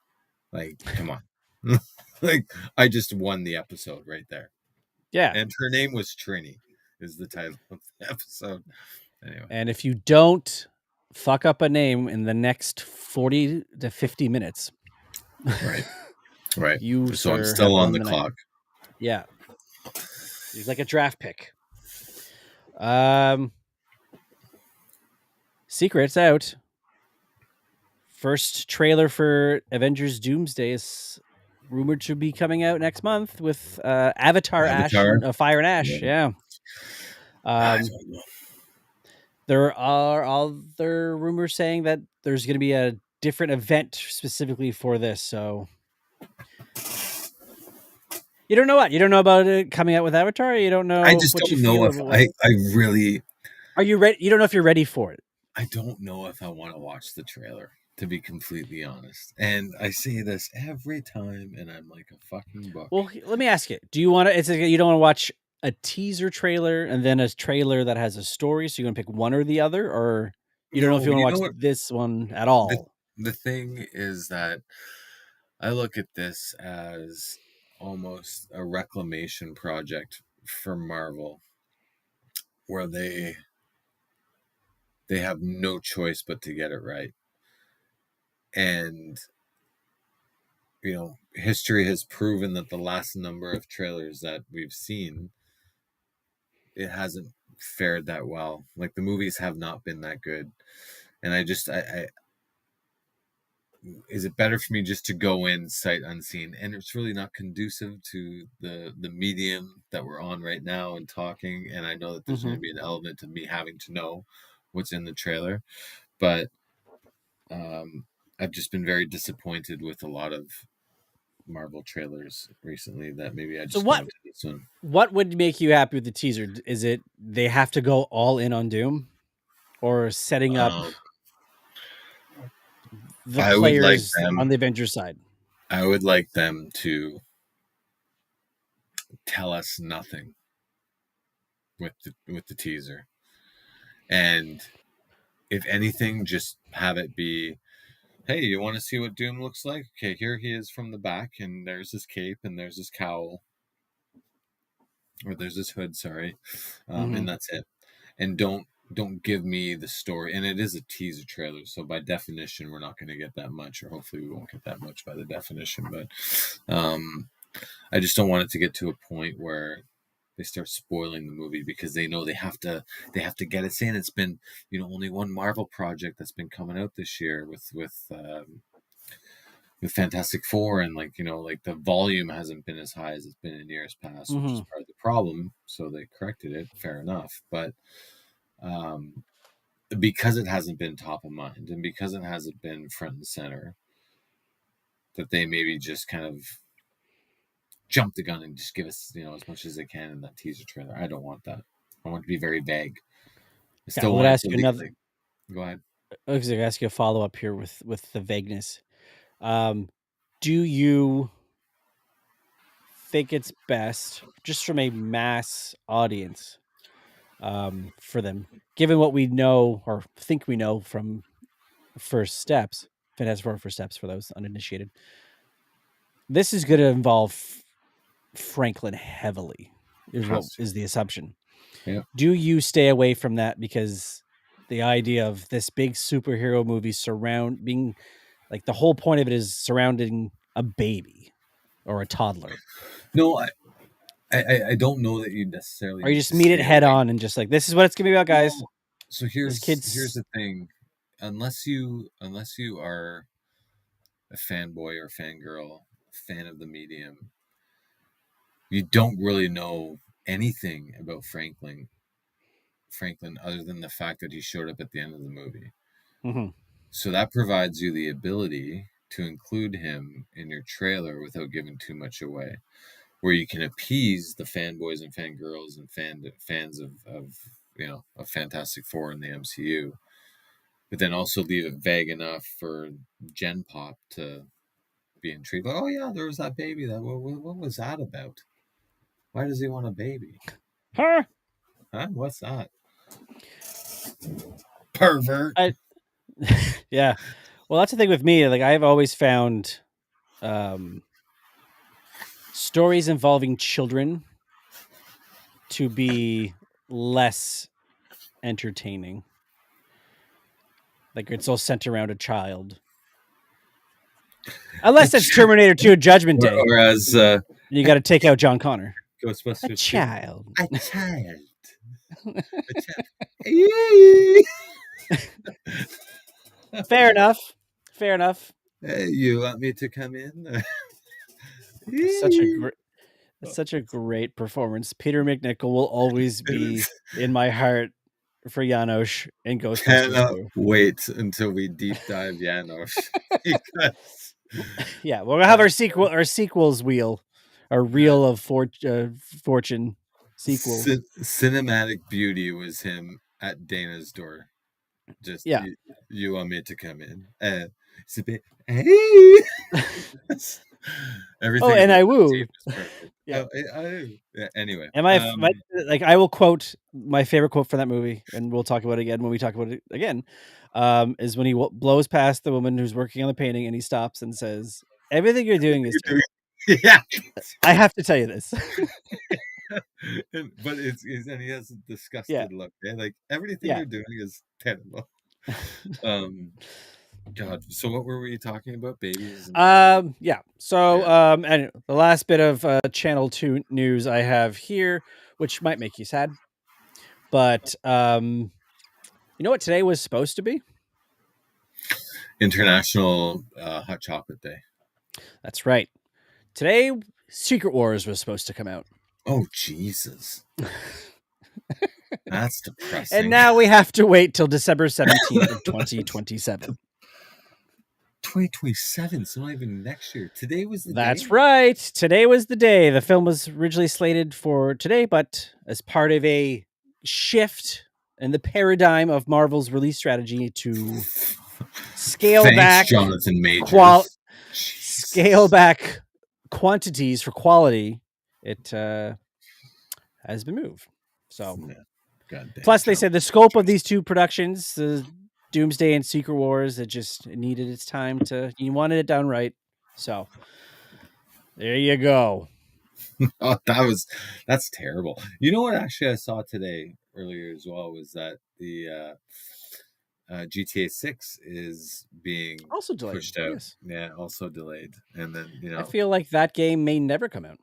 Like, come on. Like, I just won the episode right there. Yeah. And her name was Trini, is the title of the episode. Anyway. And if you don't fuck up a name in the next 40 to 50 minutes, Right. you, So I'm sir, have still on won the the night. clock. Yeah. He's like a draft pick. Secret's out. First trailer for Avengers Doomsday is rumored to be coming out next month with Avatar Ash and Fire and Ash. Yeah. There are other rumors saying that there's going to be a different event specifically for this. So you don't know what? You don't know about it coming out with Avatar? You don't know I just what you don't know feel if about what? I really. Are you ready? You don't know if you're ready for it. I don't know if I want to watch the trailer, to be completely honest. And I say this every time, and I'm like a fucking book. Well, let me ask you: do you want to? It's like you don't want to watch a teaser trailer and then a trailer that has a story, so you're gonna pick one or the other, or you don't know if you want to watch this one at all. The thing is that I look at this as almost a reclamation project for Marvel, where they have no choice but to get it right. And history has proven that the last number of trailers that we've seen, it hasn't fared that well. Like, the movies have not been that good. And I is it better for me just to go in sight unseen? And it's really not conducive to the medium that we're on right now and talking. And I know that there's going to be an element of me having to know what's in the trailer, but I've just been very disappointed with a lot of Marvel trailers recently that maybe I just go into this one. What would make you happy with the teaser? Is it they have to go all in on Doom, or setting up the players on the Avengers side? I would like them to tell us nothing with the teaser, and if anything, just have it be, hey, you want to see what Doom looks like? Okay, here he is from the back, and there's his cape, and there's his cowl, or there's his hood, sorry, and that's it. And don't give me the story. And it is a teaser trailer, so by definition, we're not going to get that much, or hopefully we won't get that much by the definition. But I just don't want it to get to a point where they start spoiling the movie because they know they have to get us in. It's been only one Marvel project that's been coming out this year with Fantastic Four, and like the volume hasn't been as high as it's been in years past, which is part of the problem. So they corrected it, fair enough, but because it hasn't been top of mind and because it hasn't been front and center, that they maybe just kind of jump the gun and just give us as much as they can in that teaser trailer. I don't want that. I want it to be very vague. I still want ask you another. Go ahead. I was going to ask you a follow up here with the vagueness. Do you think it's best, just from a mass audience, for them, given what we know or think we know from First Steps, Fantastic Four First Steps for those uninitiated? This is going to involve Franklin heavily, is the assumption. Yeah. Do you stay away from that because the idea of this big superhero movie being like the whole point of it is surrounding a baby or a toddler? No, I don't know that you necessarily. Or you just meet it head on and just like, this is what it's gonna be about, guys. No. So here's the thing: unless you are a fanboy or fangirl, fan of the medium, you don't really know anything about Franklin other than the fact that he showed up at the end of the movie. Mm-hmm. So that provides you the ability to include him in your trailer without giving too much away, where you can appease the fanboys and fangirls and fans of of Fantastic Four in the MCU, but then also leave it vague enough for Gen Pop to be intrigued. Like, oh yeah, there was that baby. What was that about? Why does he want a baby? Huh? What's that? Pervert. Yeah. Well, that's the thing with me. Like, I've always found stories involving children to be less entertaining. Like, it's all centered around a child. Unless it's Terminator 2 Judgment Day. Or as You got to take out John Connor. Ghostbusters A child. A child. Fair enough. Fair enough. Hey, you want me to come in? Such a great performance. Peter McNichol will always be in my heart for Janosch in Ghostbusters Cannot 2. wait until we deep dive Janosch. Because Yeah, we'll have our sequels wheel, our reel of fortune sequel. Cinematic beauty was him at Dana's door. Just Yeah. you want me to come in? It's a bit. Hey. Everything. Oh, and I woo. Yeah. Yeah. Anyway, I will quote my favorite quote from that movie, and we'll talk about it again when we talk about it again. Is when he blows past the woman who's working on the painting, and he stops and says, "Everything you're doing is terrible." Yeah. I have to tell you this. But and he has a disgusted look. Yeah? Like everything you're doing is terrible. God. So what were we talking about? Babies. Yeah. So and the last bit of Channel 2 news I have here, which might make you sad, but you know what today was supposed to be? International Hot Chocolate Day. That's right. Today, Secret Wars was supposed to come out. Oh, Jesus. That's depressing. And now we have to wait till December 17th of 2027. 2027, so not even next year. Today was the day? That's right. Today was the day. The film was originally slated for today, but as part of a shift in the paradigm of Marvel's release strategy to scale back Jonathan Majors. Scale back quantities for quality, it has been moved. So, plus they said the scope of these two productions, Doomsday and Secret Wars, it needed its time you wanted it done right. So there you go. Oh, that's terrible. You know what? Actually, I saw today earlier as well was that the GTA 6 is being also delayed. Pushed out. Yes. Yeah, also delayed. And then I feel like that game may never come out.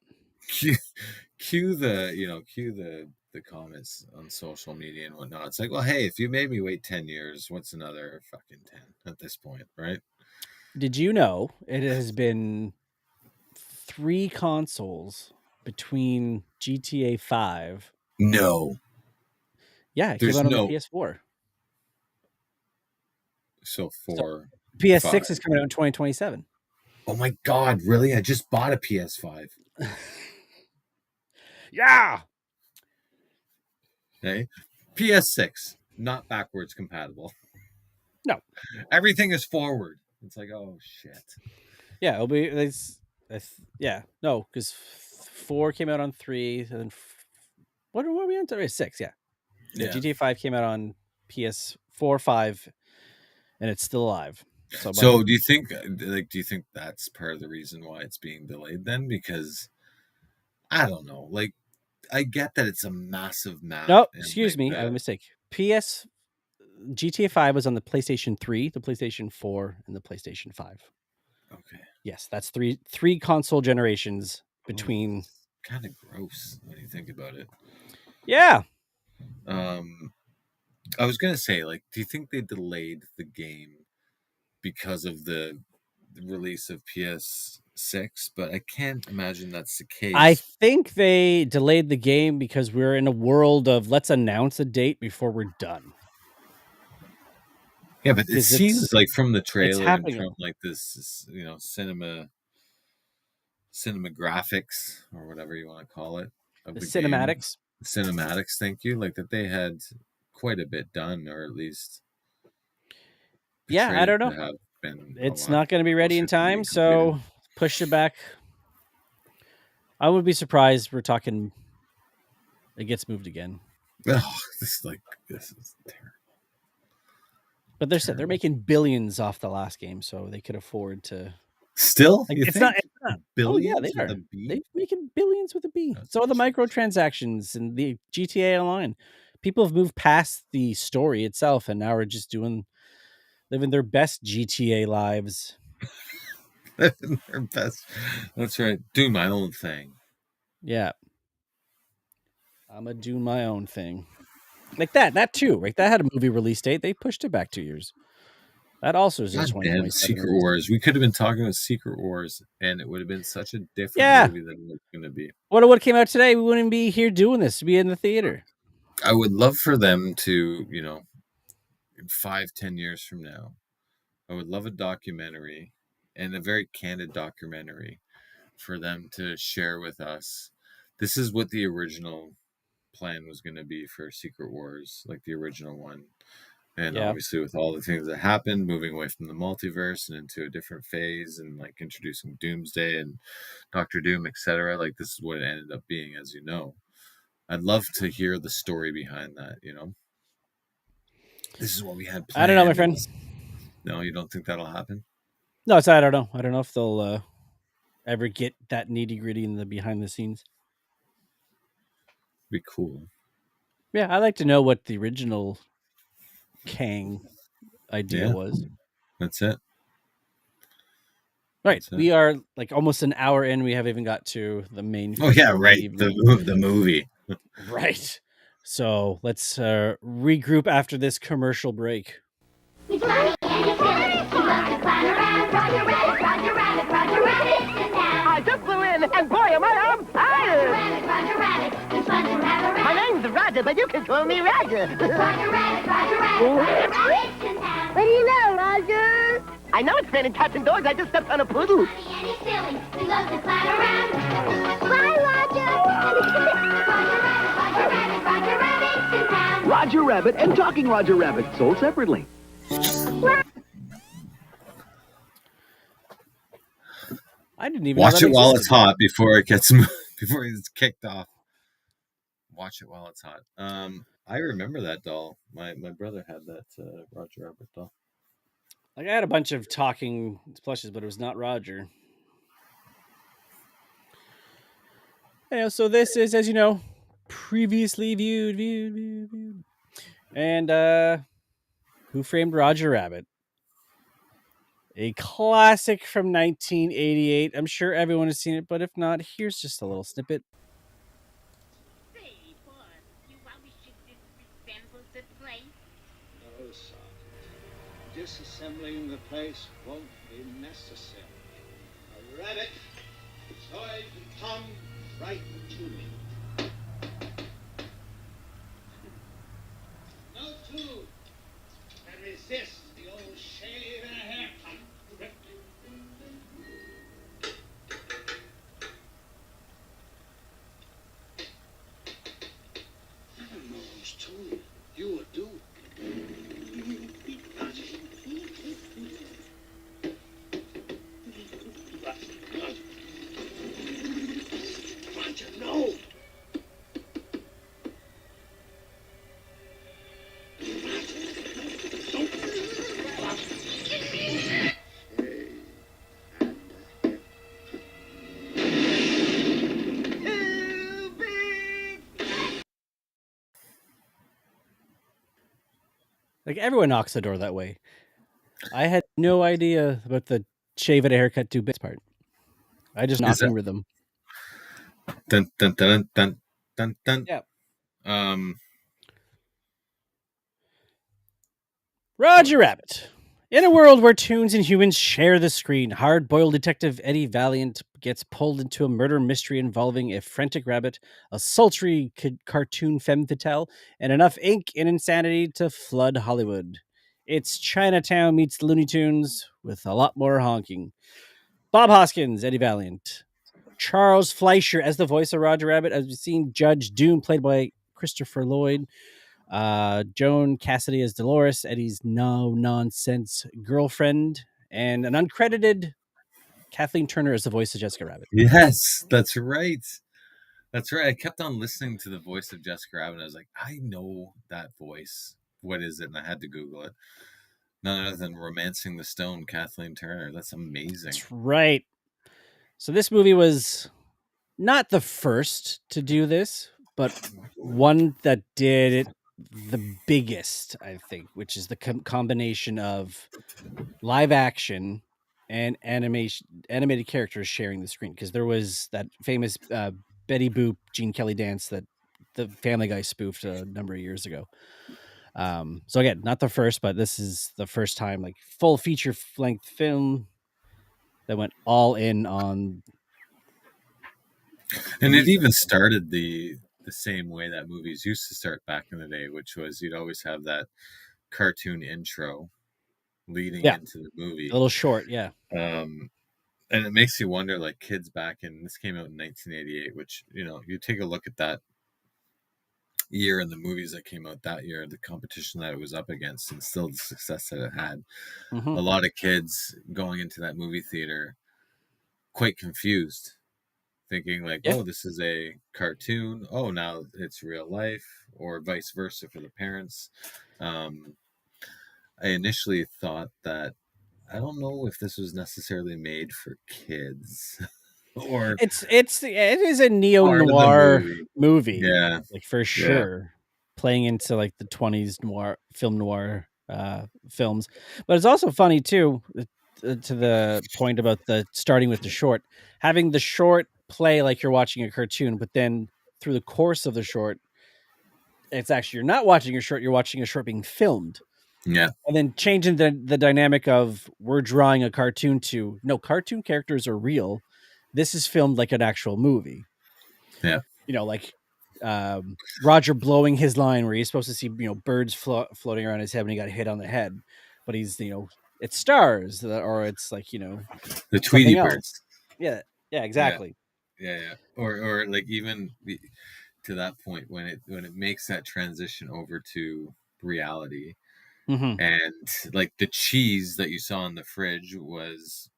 Cue the comments on social media and whatnot. It's like, well, hey, if you made me wait 10 years, what's another fucking 10 at this point, right? Did you know it has been 3 consoles between GTA 5? No. Yeah, it came out on the PS4. So PS6 is coming out in 2027. Oh my God, really? I just bought a PS5. Yeah. Okay. PS6, not backwards compatible. No. Everything is forward. It's like, oh shit. Yeah, it'll be no, because 4 came out on 3, and then what are we on? 6, yeah. GTA 5 came out on PS4, 5, and it's still alive. So do you think that's part of the reason why it's being delayed then? Because I don't know. Like, I get that it's a massive map. No, excuse me, I have a mistake. GTA 5 was on the PlayStation 3, the PlayStation 4, and the PlayStation 5. Okay. Yes, that's three console generations between. Kind of gross when you think about it. Yeah. I was gonna say, like, do you think they delayed the game because of the release of PS6, but I can't imagine that's the case. I think they delayed the game because we're in a world of let's announce a date before we're done. Yeah, but it seems like from the trailer and from like this, cinematographics or whatever you want to call it, of the cinematics. Cinematics, thank you. Like that they had quite a bit done, or at least I don't know. It's not going to be ready in time, so push it back. I would be surprised we're talking it gets moved again. Oh, this is terrible. But they're making billions off the last game, so they could afford to. Still, it's not billions. Oh, yeah, they are. They're making billions with a B. So the microtransactions and the GTA Online. People have moved past the story itself, and now are just living their best GTA lives. Living their best. That's right. Do my own thing. Yeah. I'm gonna do my own thing. Like that too, right? That had a movie release date. They pushed it back 2 years. That also is just 2027. Secret Wars. We could have been talking about Secret Wars, and it would have been such a different movie than it was going to be. What came out today? We wouldn't be here doing this. We'd be in the theater. I would love for them to, in 5-10 years from now, I would love a documentary, and a very candid documentary, for them to share with us. This is what the original plan was going to be for Secret Wars, like the original one. And obviously with all the things that happened, moving away from the multiverse and into a different phase, and like introducing Doomsday and Doctor Doom, etc. Like this is what it ended up being, as you know. I'd love to hear the story behind that, This is what we had planned. I don't know, my friend. No, you don't think that'll happen? No, I don't know. I don't know if they'll ever get that nitty-gritty in the behind the scenes. Be cool. Yeah, I'd like to know what the original Kang idea was. That's it. Right. We are like almost an hour in. We haven't even got to the main. Oh yeah, right. The movie. Right. So let's regroup after this commercial break. I just flew in, and boy, am I on fire! My name's Roger, but you can call me Roger. What do you know, Roger? I know it's raining cats and dogs. I just stepped on a poodle. Bye, Roger. Roger Rabbit and Talking Roger Rabbit, sold separately. I didn't even watch it while it's hot before it gets kicked off. Watch it while it's hot. I remember that doll. My brother had that Roger Rabbit doll. Like I had a bunch of talking plushes, but it was not Roger. Yeah, so this is, as you know, previously viewed. And Who Framed Roger Rabbit? A classic from 1988. I'm sure everyone has seen it, but if not, here's just a little snippet. Say, boss, you always think this resembles the place? No, Sergeant. Disassembling the place won't be necessary. A rabbit, so I can come right to me. No Toon can resist the old shave and a haircut. Heaven knows, Toon, you are due. Roger, no! Like everyone knocks the door that way. I had no idea about the shave and a haircut 2 bits part. I just knocking rhythm. Dun dun dun dun dun dun. Yeah. Um. Roger Rabbit In a world where toons and humans share the screen, hard-boiled detective Eddie Valiant gets pulled into a murder mystery involving a frantic rabbit, a sultry cartoon femme fatale, and enough ink and insanity to flood Hollywood. It's Chinatown meets Looney Tunes with a lot more honking. Bob Hoskins, Eddie Valiant. Charles Fleischer as the voice of Roger Rabbit, as we've seen Judge Doom, played by Christopher Lloyd. Joan Cassidy as Dolores, Eddie's no nonsense girlfriend, and an uncredited Kathleen Turner as the voice of Jessica Rabbit. Yes, that's right. That's right. I kept on listening to the voice of Jessica Rabbit. And I was like, I know that voice. What is it? And I had to Google it. None other than Romancing the Stone, Kathleen Turner. That's amazing. That's right. So this movie was not the first to do this, but one that did it the biggest, I think, which is the combination of live action and animated characters sharing the screen. Because there was that famous Betty Boop Gene Kelly dance that the Family Guy spoofed a number of years ago. So again, not the first, but this is the first time, like, full feature length film that went all in on. And it even started the same way that movies used to start back in the day, which was you'd always have that cartoon intro leading into the movie. A little short, yeah. And it makes you wonder, like, kids back in, this came out in 1988, which, you know, you take a look at that year and the movies that came out that year, the competition that it was up against, and still the success that it had. Mm-hmm. A lot of kids going into that movie theater quite confused, thinking like, oh, this is a cartoon. Oh, now it's real life, or vice versa for the parents. I initially thought that, I don't know if this was necessarily made for kids. Or it is a neo-noir movie. Yeah. Like, for sure. Playing into like the 20s film noir films. But it's also funny too, to the point about the starting with the short, having the short play like you're watching a cartoon, but then through the course of the short, it's actually, you're not watching a short, you're watching a short being filmed. Yeah. And then changing the dynamic of, we're drawing a cartoon to, no, cartoon characters are real. This is filmed like an actual movie. Yeah. You know, like Roger blowing his line where he's supposed to see, you know, birds floating around his head when he got hit on the head. But he's, you know, it's stars, or it's like, you know, the Tweety birds. Yeah. Yeah, exactly. Yeah. Or like, even to that point when it makes that transition over to reality. Mm-hmm. And like the cheese that you saw in the fridge was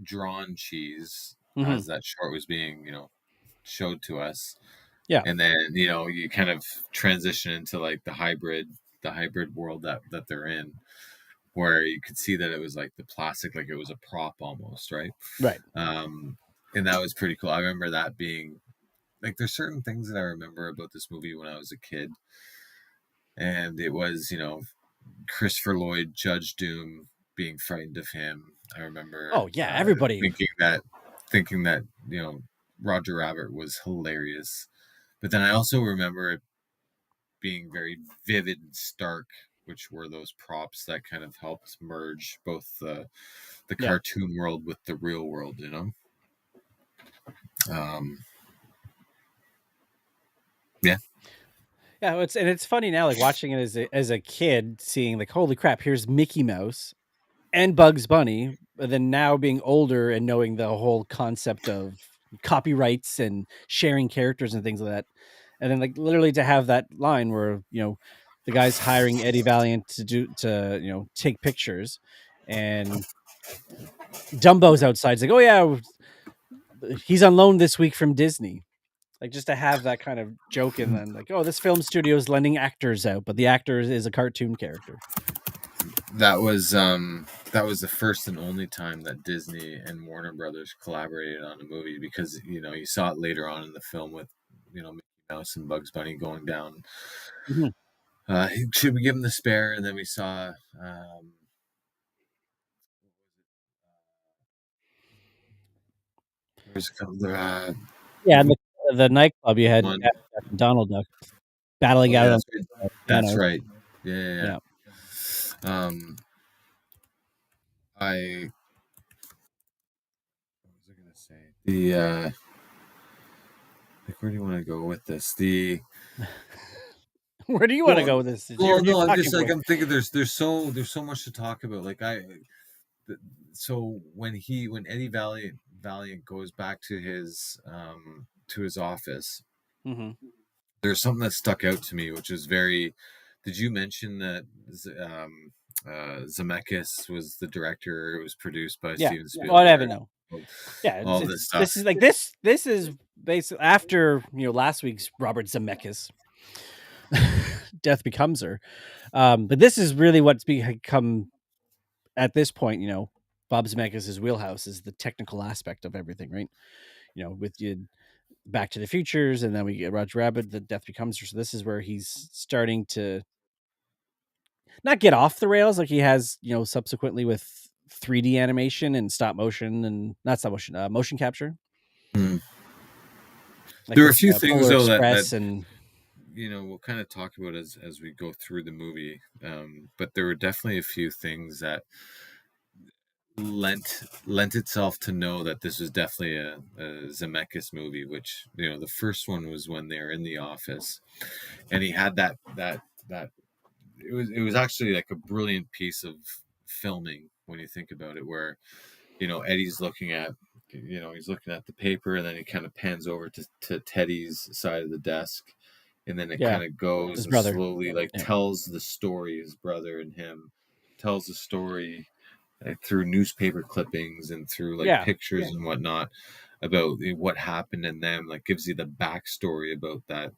drawn cheese, mm-hmm. as that short was being, you know, showed to us. Yeah. And then, you know, you kind of transition into like the hybrid world that they're in, where you could see that it was like the plastic, like it was a prop almost, right? Right. And that was pretty cool. I remember that being like, there's certain things that I remember about this movie when I was a kid. And it was, you know, Christopher Lloyd, Judge Doom, being frightened of him. I remember. Oh yeah, everybody thinking that, you know, Roger Rabbit was hilarious. But then I also remember it being very vivid and stark, which were those props that kind of helped merge both the cartoon world with the real world, you know. Yeah, it's funny now, like watching it as a kid, seeing like, holy crap, here's Mickey Mouse and Bugs Bunny, but then now being older and knowing the whole concept of copyrights and sharing characters and things like that. And then, like, literally to have that line where, you know, the guy's hiring Eddie Valiant to you know, take pictures, and Dumbo's outside. It's like, oh yeah, he's on loan this week from Disney. Like, just to have that kind of joke, and then like, oh, this film studio is lending actors out, but the actor is a cartoon character. That was the first and only time that Disney and Warner Brothers collaborated on a movie, because, you know, you saw it later on in the film with, you know, Mickey Mouse and Bugs Bunny going down. Mm-hmm. Should we give him the spare? And then we saw there's a couple yeah, the nightclub, you had Donald Duck battling out. That's right. Yeah. What was I gonna say? The like, where do you want to go with this? Where do you want to go with this? It's your No, I'm talking just like, point. I'm thinking there's so much to talk about. Like so when Eddie Valiant goes back to his office, Mm-hmm. there's something that stuck out to me, which is very. Did you mention that Zemeckis was the director? It was produced by Yeah. Steven Spielberg. Whatever. No. Yeah. All this stuff. This is like this. This is basically after last week's Robert Zemeckis. Death Becomes Her. But this is really what's become at this point. Bob Zemeckis' wheelhouse is the technical aspect of everything, right? With you Back to the Futures, and then we get Roger Rabbit, the Death Becomes Her. So this is where he's starting to not get off the rails like he has, subsequently with 3D animation and stop motion and not stop motion, motion capture. Hmm. Like there are a few things Polar though Express that and we'll kind of talk about as we go through the movie. But there were definitely a few things that lent itself to know that this was definitely a Zemeckis movie. Which the first one was when they were in the office, and he had that it was actually like a brilliant piece of filming when you think about it, where Eddie's looking at he's looking at the paper, and then he kind of pans over to Teddy's side of the desk, and then it kind of goes his and brother. slowly tells the story. His brother and him tells the story through newspaper clippings and through pictures and whatnot about what happened in them, like gives you the backstory about that,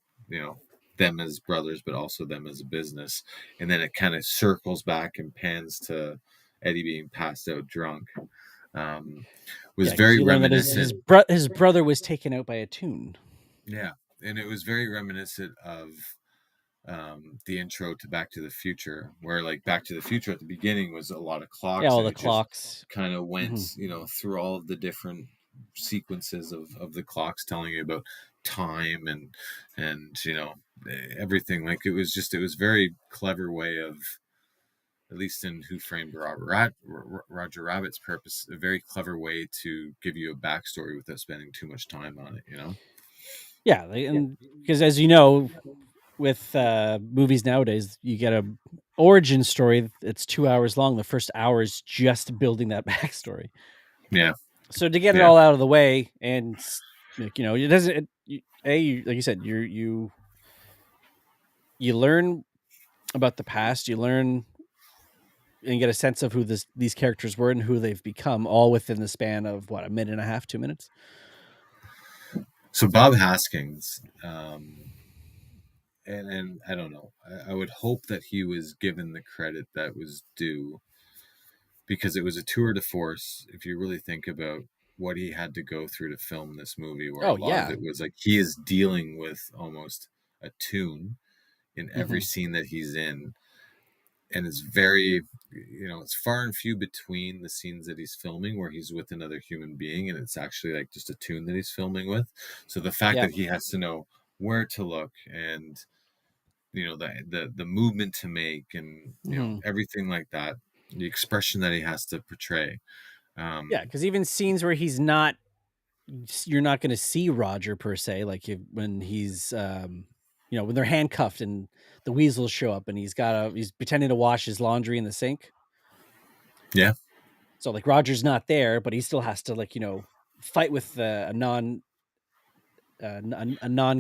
them as brothers, but also them as a business. And then it kind of circles back and pans to Eddie being passed out drunk. Was very reminiscent. His brother was taken out by a Toon. Yeah. And it was very reminiscent of the intro to Back to the Future, where Back to the Future at the beginning was a lot of clocks. Yeah, all the clocks kind of went, through all of the different sequences of the clocks telling you about time and everything. It was very clever way of, at least in Who Framed Roger Rabbit's purpose, a very clever way to give you a backstory without spending too much time on it. Yeah, and because as with movies nowadays, you get a origin story that's 2 hours long. The first hour is just building that backstory. Yeah. So to get it all out of the way, and it doesn't. Like you said, you learn about the past. You learn and get a sense of who these characters were and who they've become, all within the span of a minute and a half, 2 minutes. So Bob Hoskins. And I don't know. I would hope that he was given the credit that was due, because it was a tour de force. If you really think about what he had to go through to film this movie, where a lot of it was he is dealing with almost a Toon in every scene that he's in, and it's very, it's far and few between the scenes that he's filming where he's with another human being, and it's actually just a Toon that he's filming with. So the fact that he has to know where to look and the movement to make and everything like that, the expression that he has to portray. Because even scenes where you're not going to see Roger per se, when he's when they're handcuffed and the weasels show up and he's pretending to wash his laundry in the sink. Yeah. So Roger's not there, but he still has to fight with a non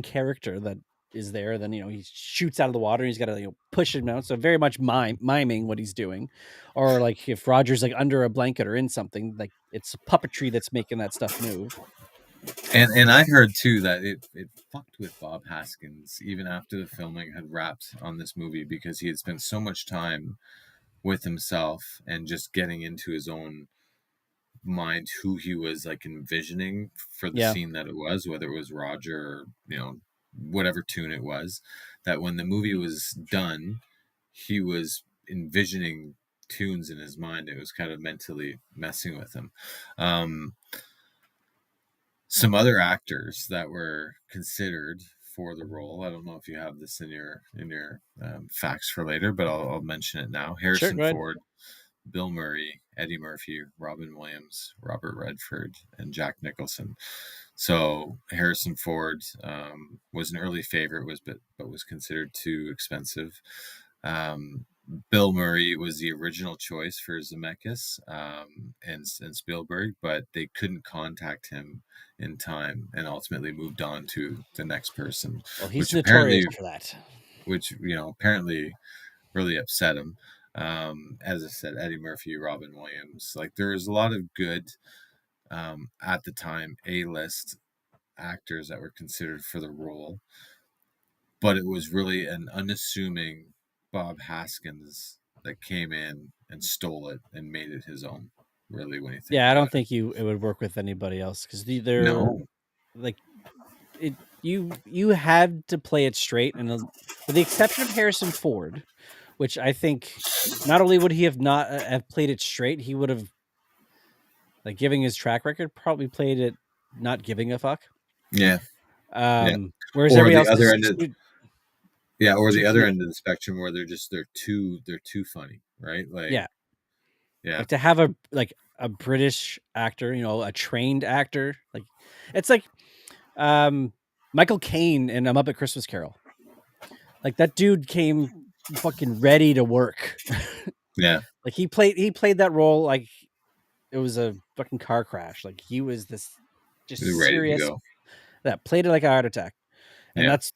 character that is there. Then he shoots out of the water and he's got to push him out. So very much miming what he's doing. Or if Roger's under a blanket or in something, it's puppetry that's making that stuff move. And I heard too that it fucked with Bob Hoskins even after the filming had wrapped on this movie, because he had spent so much time with himself and just getting into his own mind who he was envisioning for the scene that it was, whether it was Roger or whatever Toon it was, that when the movie was done, he was envisioning Toons in his mind. It was kind of mentally messing with him. Some other actors that were considered for the role, I don't know if you have this in your facts for later, but I'll mention it now. Harrison Ford Bill Murray, Eddie Murphy, Robin Williams, Robert Redford, and Jack Nicholson. So Harrison Ford was an early favorite, but was considered too expensive. Bill Murray was the original choice for Zemeckis and Spielberg, but they couldn't contact him in time, and ultimately moved on to the next person. Well, he's which notorious apparently, for that. which apparently really upset him. As I said, Eddie Murphy, Robin Williams, like there was a lot of good at the time A-list actors that were considered for the role, but it was really an unassuming Bob Haskins that came in and stole it and made it his own. Really, when you think Yeah, I about don't think it would work with anybody else because they're No, like it. You had to play it straight, and with the exception of Harrison Ford, which I think not only would he have not have played it straight, he would have, like, giving his track record, probably played it not giving a fuck. yeah, Whereas or everybody the else other is end of the spectrum where they're too funny, right? Like, yeah. Yeah. Like to have a British actor, a trained actor, like it's like Michael Caine in A Muppet Christmas Carol. Like that dude came fucking ready to work. Yeah. Like he played that role like it was a fucking car crash. Like he was this just He's ready to serious go. that played it like a heart attack. And Yeah. that's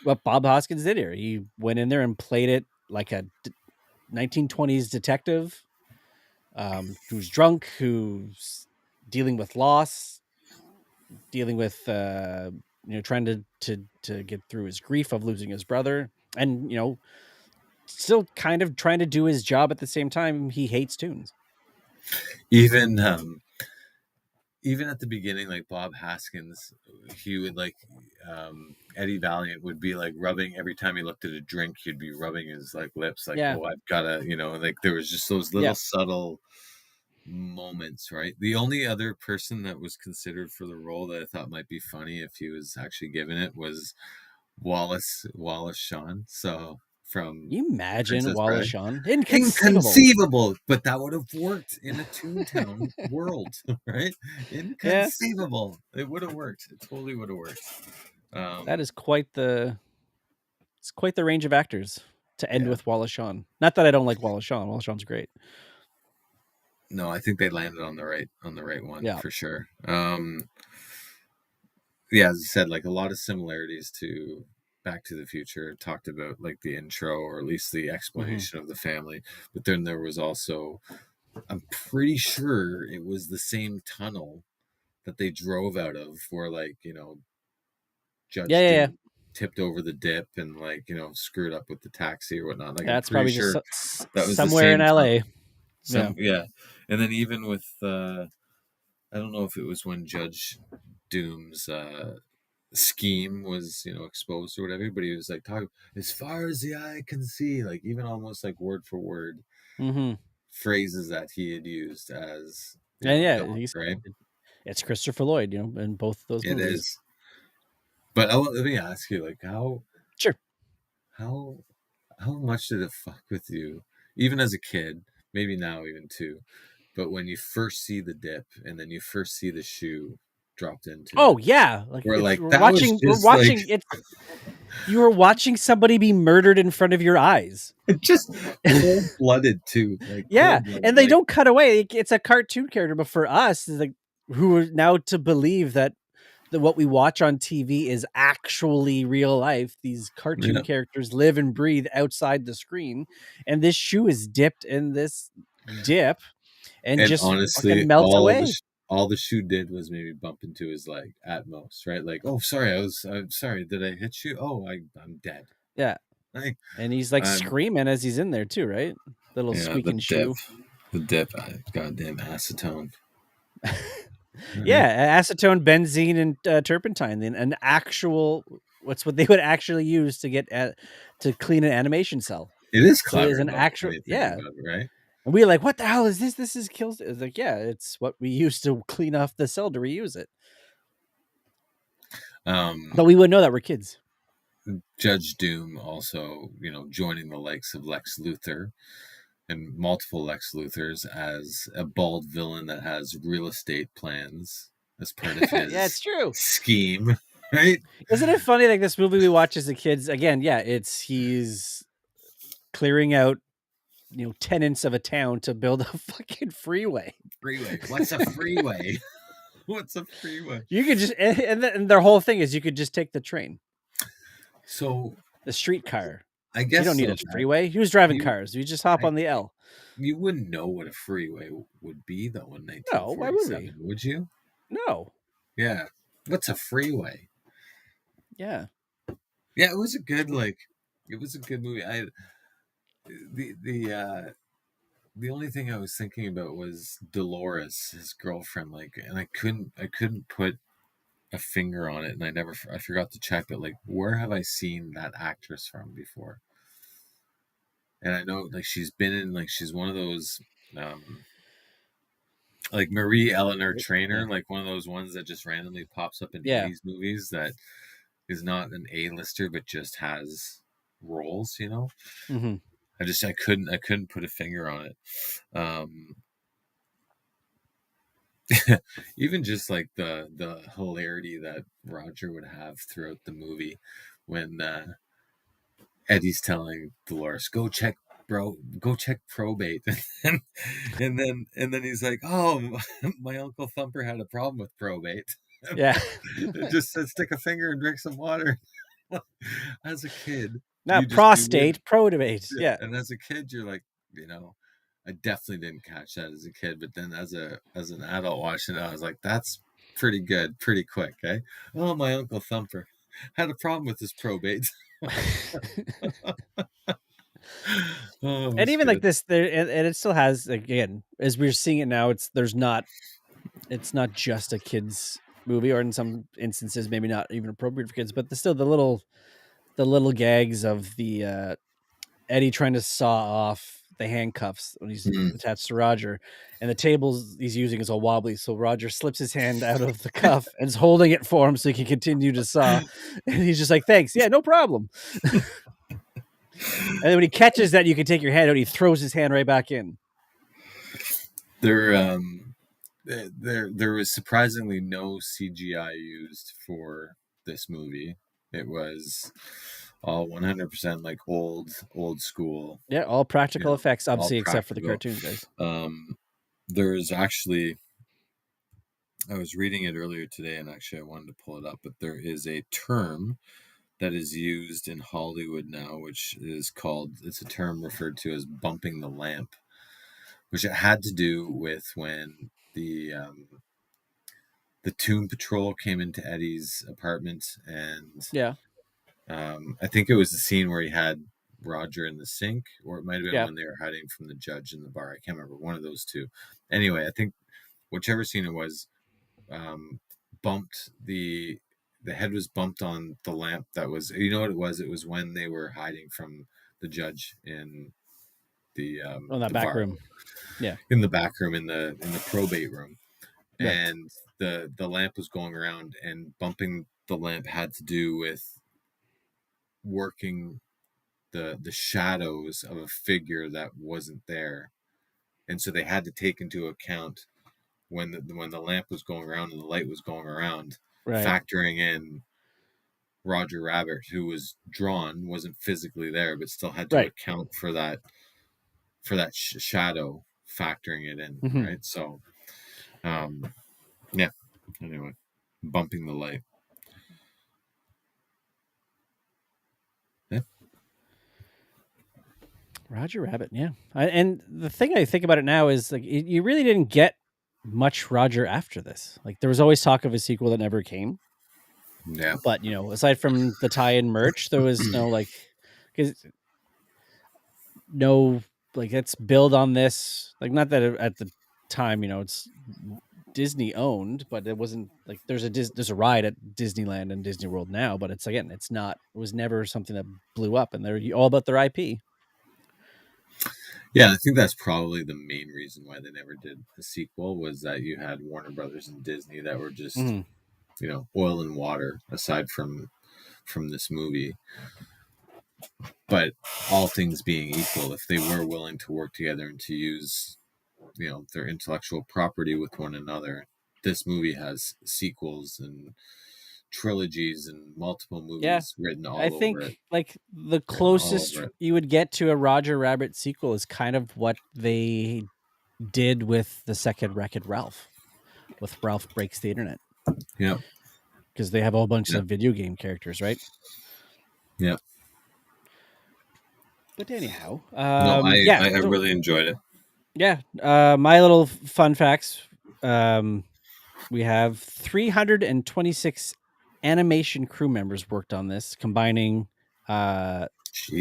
what Bob Hoskins did here. He went in there and played it like a 1920s detective who's drunk, who's dealing with loss, dealing with trying to get through his grief of losing his brother, and still kind of trying to do his job at the same time. He hates Toons. Even at the beginning, like Bob Haskins, he would like Eddie Valiant would be like rubbing every time he looked at a drink, he'd be rubbing his like lips, like, oh, I've gotta, like there was just those little subtle moments, right? The only other person that was considered for the role that I thought might be funny if he was actually given it was Wallace Shawn. So from you imagine Princess Wallace Bride. Shawn? Inconceivable, but that would have worked in a Toontown world, right? Inconceivable. Yeah. It would have worked. It totally would have worked. That is quite the range of actors to end with Wallace Shawn. Not that I don't like Wallace Shawn. Wallace Shawn's great. No, I think they landed on the right one for sure. As I said, like a lot of similarities to Back to the Future. Talked about like the intro, or at least the explanation of the family, but then there was also, I'm pretty sure it was the same tunnel that they drove out of, where like Judge Doom tipped over the dip and like screwed up with the taxi or whatnot. Like that's I'm pretty probably sure just that was somewhere in LA. And then even with I don't know if it was when Judge Doom's scheme was exposed or whatever, but he was like talking as far as the eye can see, like even almost like word for word phrases that he had used as Doc, right? It's Christopher Lloyd, in both those movies. It is. But let me ask you, like, how much did it fuck with you, even as a kid, maybe now even too, but when you first see the dip and then you first see the shoe dropped into we're watching it. You were watching somebody be murdered in front of your eyes. Just cold-blooded too. Like, and they don't cut away. It's a cartoon character, but for us, like, who are now to believe that what we watch on TV is actually real life. These cartoon characters live and breathe outside the screen, and this shoe is dipped in this dip, and just honestly, melt away. All the shoe did was maybe bump into his leg at most, right? Like, oh, sorry, I'm sorry, did I hit you? Oh, I'm dead. Yeah, and he's like screaming as he's in there too, right? Little squeaking shoe. The dip, goddamn acetone. Acetone, benzene, and turpentine. Then an actual, what's what they would actually use to get to clean an animation cell. It is clever. So it is an actual, right? And we're like, what the hell is this? This is kills. It's like, it's what we use to clean off the cell to reuse it. But we wouldn't know that we're kids. Judge Doom also, joining the likes of Lex Luthor, and multiple Lex Luthors as a bald villain that has real estate plans as part of his Yeah, it's true. scheme, right? Isn't it funny? Like this movie we watch as a kids. Again, yeah, he's clearing out, tenants of a town to build a fucking freeway. Freeway. What's a freeway? What's a freeway? You could just and their whole thing is you could just take the train. So the streetcar. I guess you don't need a freeway. Who's driving cars? You just hop on the L. You wouldn't know what a freeway would be though in 1947, no, why would we? Would you? No. Yeah. What's a freeway? Yeah. Yeah, it was a good movie. The only thing I was thinking about was Dolores, his girlfriend, and I couldn't put a finger on it, and I forgot to check it. Like, where have I seen that actress from before? And I know, she's been in, she's one of those, like Marie Eleanor Trainer, like one of those ones that just randomly pops up in 80s movies that is not an A-lister, but just has roles, Mm-hmm. I couldn't put a finger on it. Even just like the hilarity that Roger would have throughout the movie when Eddie's telling Dolores, go check probate, and then he's like, oh, my Uncle Thumper had a problem with probate. Yeah. Just said stick a finger and drink some water. As a kid, not prostate, probate. Yeah. And as a kid, you're like, I definitely didn't catch that as a kid, but then as an adult watching it, I was like, that's pretty good, pretty quick, eh? Oh, my Uncle Thumper had a problem with his probate. And even good. Like this, and it still has, again, as we're seeing it now, it's not just a kid's movie, or in some instances maybe not even appropriate for kids, but still the little gags of the Eddie trying to saw off the handcuffs when he's attached to Roger, and the tables he's using is all wobbly, so Roger slips his hand out of the cuff and is holding it for him so he can continue to saw, and he's just like, thanks, yeah, no problem. And then when he catches that you can take your hand out, he throws his hand right back in. There was surprisingly no CGI used for this movie. It was all 100% like old school. Yeah, all practical effects, obviously, except for the cartoons, guys. There's actually, I was reading it earlier today, and actually I wanted to pull it up, but there is a term that is used in Hollywood now, which is it's a term referred to as bumping the lamp, which it had to do with when the Toon Patrol came into Eddie's apartment, and I think it was the scene where he had Roger in the sink, or it might have been when they were hiding from the judge in the bar. I can't remember, one of those two. Anyway, I think whichever scene it was, bumped the head was bumped on the lamp that was, what it was? It was when they were hiding from the judge in the that back room. Yeah. In the back room, in the probate room. Yeah. And the lamp was going around, and bumping the lamp had to do with working the shadows of a figure that wasn't there. And so they had to take into account when the lamp was going around and the light was going around, factoring in Roger Rabbit, who was drawn, wasn't physically there, but still had to account for that shadow, factoring it in, right? So, yeah. Anyway, bumping the light. Yeah. Roger Rabbit, yeah. And the thing I think about it now is, like, you really didn't get much Roger after this. Like, there was always talk of a sequel that never came. Yeah. But, aside from the tie-in merch, there was no, let's build on this. Like, not that at the time, it's Disney owned, but it wasn't like there's a ride at Disneyland and Disney World now, but it was never something that blew up, and they're all about their IP. Yeah, I think that's probably the main reason why they never did a sequel, was that you had Warner Brothers and Disney that were just, oil and water aside from this movie. But all things being equal, if they were willing to work together and to use, their intellectual property with one another, this movie has sequels and trilogies and multiple movies written all I over it. think like the Written all closest over it. you would get to a Roger Rabbit sequel is kind of what they did with the second Wreck-It Ralph, with Ralph Breaks the Internet, Yeah. because they have a whole bunch Yeah. of video game characters, right? Yeah. But anyhow, No, I so- really enjoyed it. yeah. My little fun facts. We have 326 animation crew members worked on this, combining Jeez.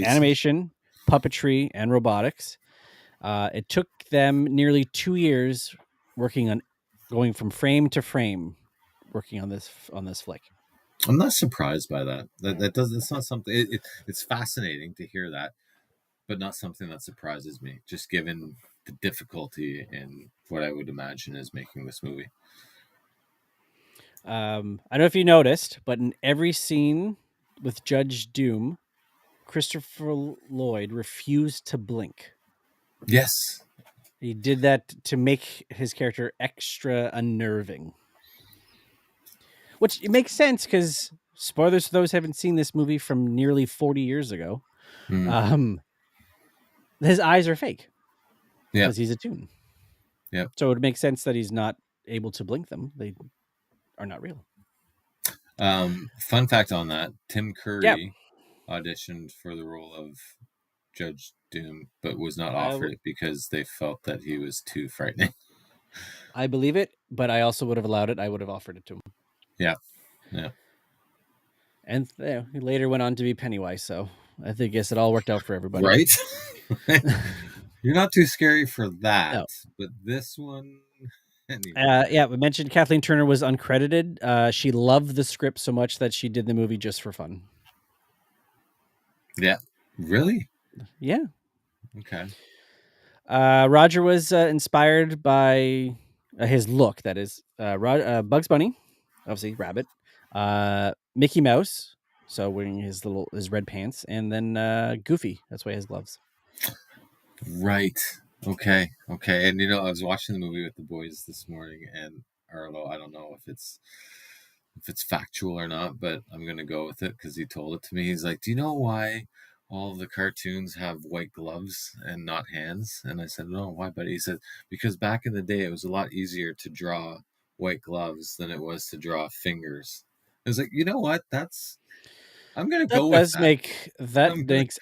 animation, puppetry, and robotics. It took them nearly 2 years working on going from frame to frame, working on this flick. I'm not surprised by that. That doesn't. It's not something. It's fascinating to hear that, but not something that surprises me. Just given the difficulty in what I would imagine is making this movie. I don't know if you noticed, but in every scene with Judge Doom, Christopher Lloyd refused to blink. Yes. He did that to make his character extra unnerving. Which it makes sense because, spoilers for those who haven't seen this movie from nearly 40 years ago, his eyes are fake. Yeah. Because he's a Toon. Yeah. So it would make sense that he's not able to blink them. They are not real. Fun fact on that: Tim Curry auditioned for the role of Judge Doom, but was not offered it because they felt that he was too frightening. I believe it, but I also would have allowed it. I would have offered it to him. Yeah. Yeah. And he later went on to be Pennywise, so I guess it all worked out for everybody. Right? You're not too scary for that, No. but this one... Anyway. We mentioned Kathleen Turner was uncredited. She loved the script so much that she did the movie just for fun. Yeah. Really? Yeah. Okay. Roger was inspired by his look, that is. Bugs Bunny, obviously, Rabbit. Mickey Mouse, so wearing his red pants. And then Goofy, that's why he has gloves. Right. Okay. And I was watching the movie with the boys this morning, and Arlo, I don't know if it's factual or not, but I'm gonna go with it because he told it to me. He's like, "Do you know why all of the cartoons have white gloves and not hands?" And I said, "No, why, buddy?" He said, "Because back in the day, it was a lot easier to draw white gloves than it was to draw fingers." I was like, you know what? I'm gonna go with that. Makes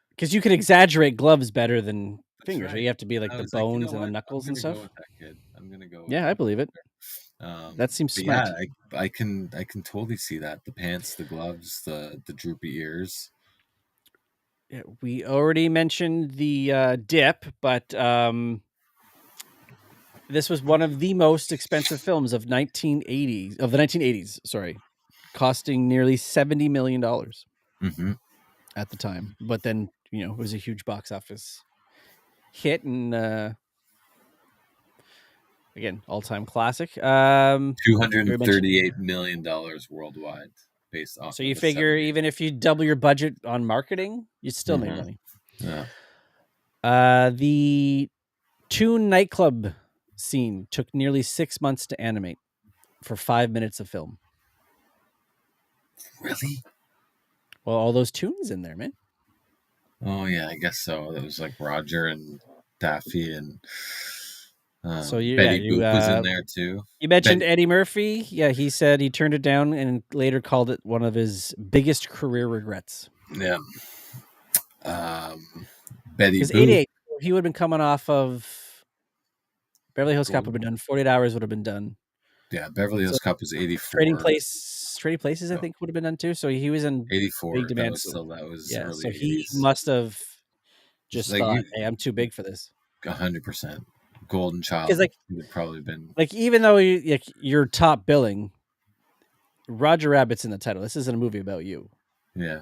because you can exaggerate gloves better than fingers. Right? You have to be like the bones and the knuckles and stuff. Go with that, kid. I'm gonna go. Yeah, I believe it. That seems smart. Yeah, I can totally see that. The pants, the gloves, the droopy ears. Yeah, we already mentioned the dip, but this was one of the most expensive films of the 1980s. Sorry, costing nearly $70 million at the time. But then it was a huge box office hit, and again, all-time classic. $238 million worldwide, based off. So you figure even if you double your budget on marketing, you still make money. Yeah. The Toon nightclub scene took nearly 6 months to animate for 5 minutes of film. Really? Well, all those tunes in there, man. Oh yeah, I guess so. It was like Roger and Daffy and Betty Boop was in there too. You mentioned Eddie Murphy. Yeah, he said he turned it down and later called it one of his biggest career regrets. Yeah. Betty Boop. 88, he would have been coming off of Beverly Hills Cop would have been done. 48 Hours would have been done. Yeah, Beverly Hills Cop was 84. Trading Places, I think, would have been done too. So he was in 84. big demand. That was yeah, early so 80s. He must have just thought, "Hey, I'm too big for this." 100%. Golden Child. Because would probably been even though you're top billing, Roger Rabbit's in the title. This isn't a movie about you. Yeah.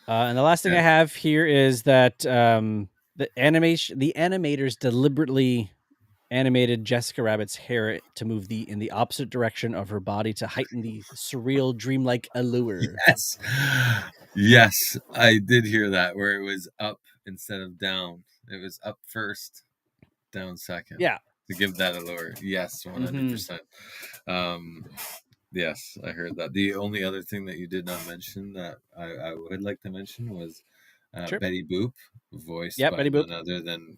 And the last thing I have here is that the animators deliberately animated Jessica Rabbit's hair to move in the opposite direction of her body to heighten the surreal, dreamlike allure. Yes, I did hear that, where it was up instead of down. It was up first, down second. Yeah. To give that allure. Yes, 100%. Yes, I heard that. The only other thing that you did not mention that I would like to mention was Sure. Betty Boop, voiced by Betty Boop. none other than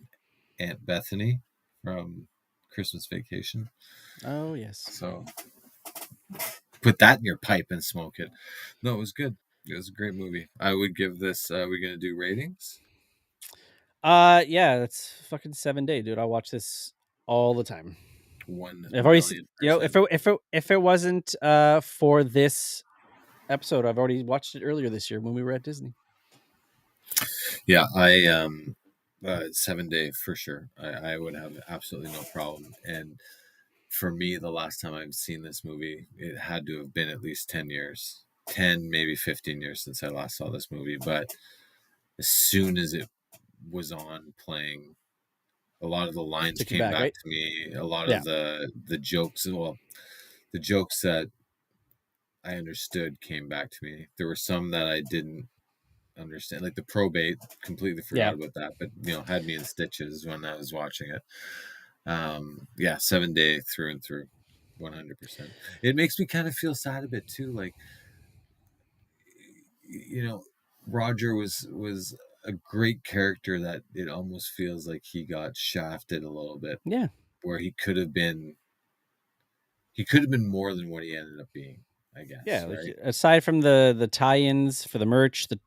Aunt Bethany from Christmas Vacation. Oh, yes. So put that in your pipe and smoke it. No, it was good. It was a great movie. I would give this. We're gonna do ratings. Yeah, that's fucking 7 day, dude. I watch this all the time. I've already seen, if it wasn't for this episode, I've already watched it earlier this year when we were at Disney. Yeah, I 7 day for sure. I would have absolutely no problem. And for me, the last time I've seen this movie, it had to have been at least 10 years, 10, maybe 15 years since I last saw this movie. But as soon as it was on playing, a lot of the lines came back right? to me. A lot of the jokes, the jokes that I understood came back to me. There were some that I didn't understand, like the probate. Completely forgot about that, but had me in stitches when I was watching it. 7 day through and through, 100%. It makes me kind of feel sad a bit too, like Roger was a great character that it almost feels like he got shafted a little bit, where he could have been more than what he ended up being, I guess. Right? Aside from the tie-ins for the merch, the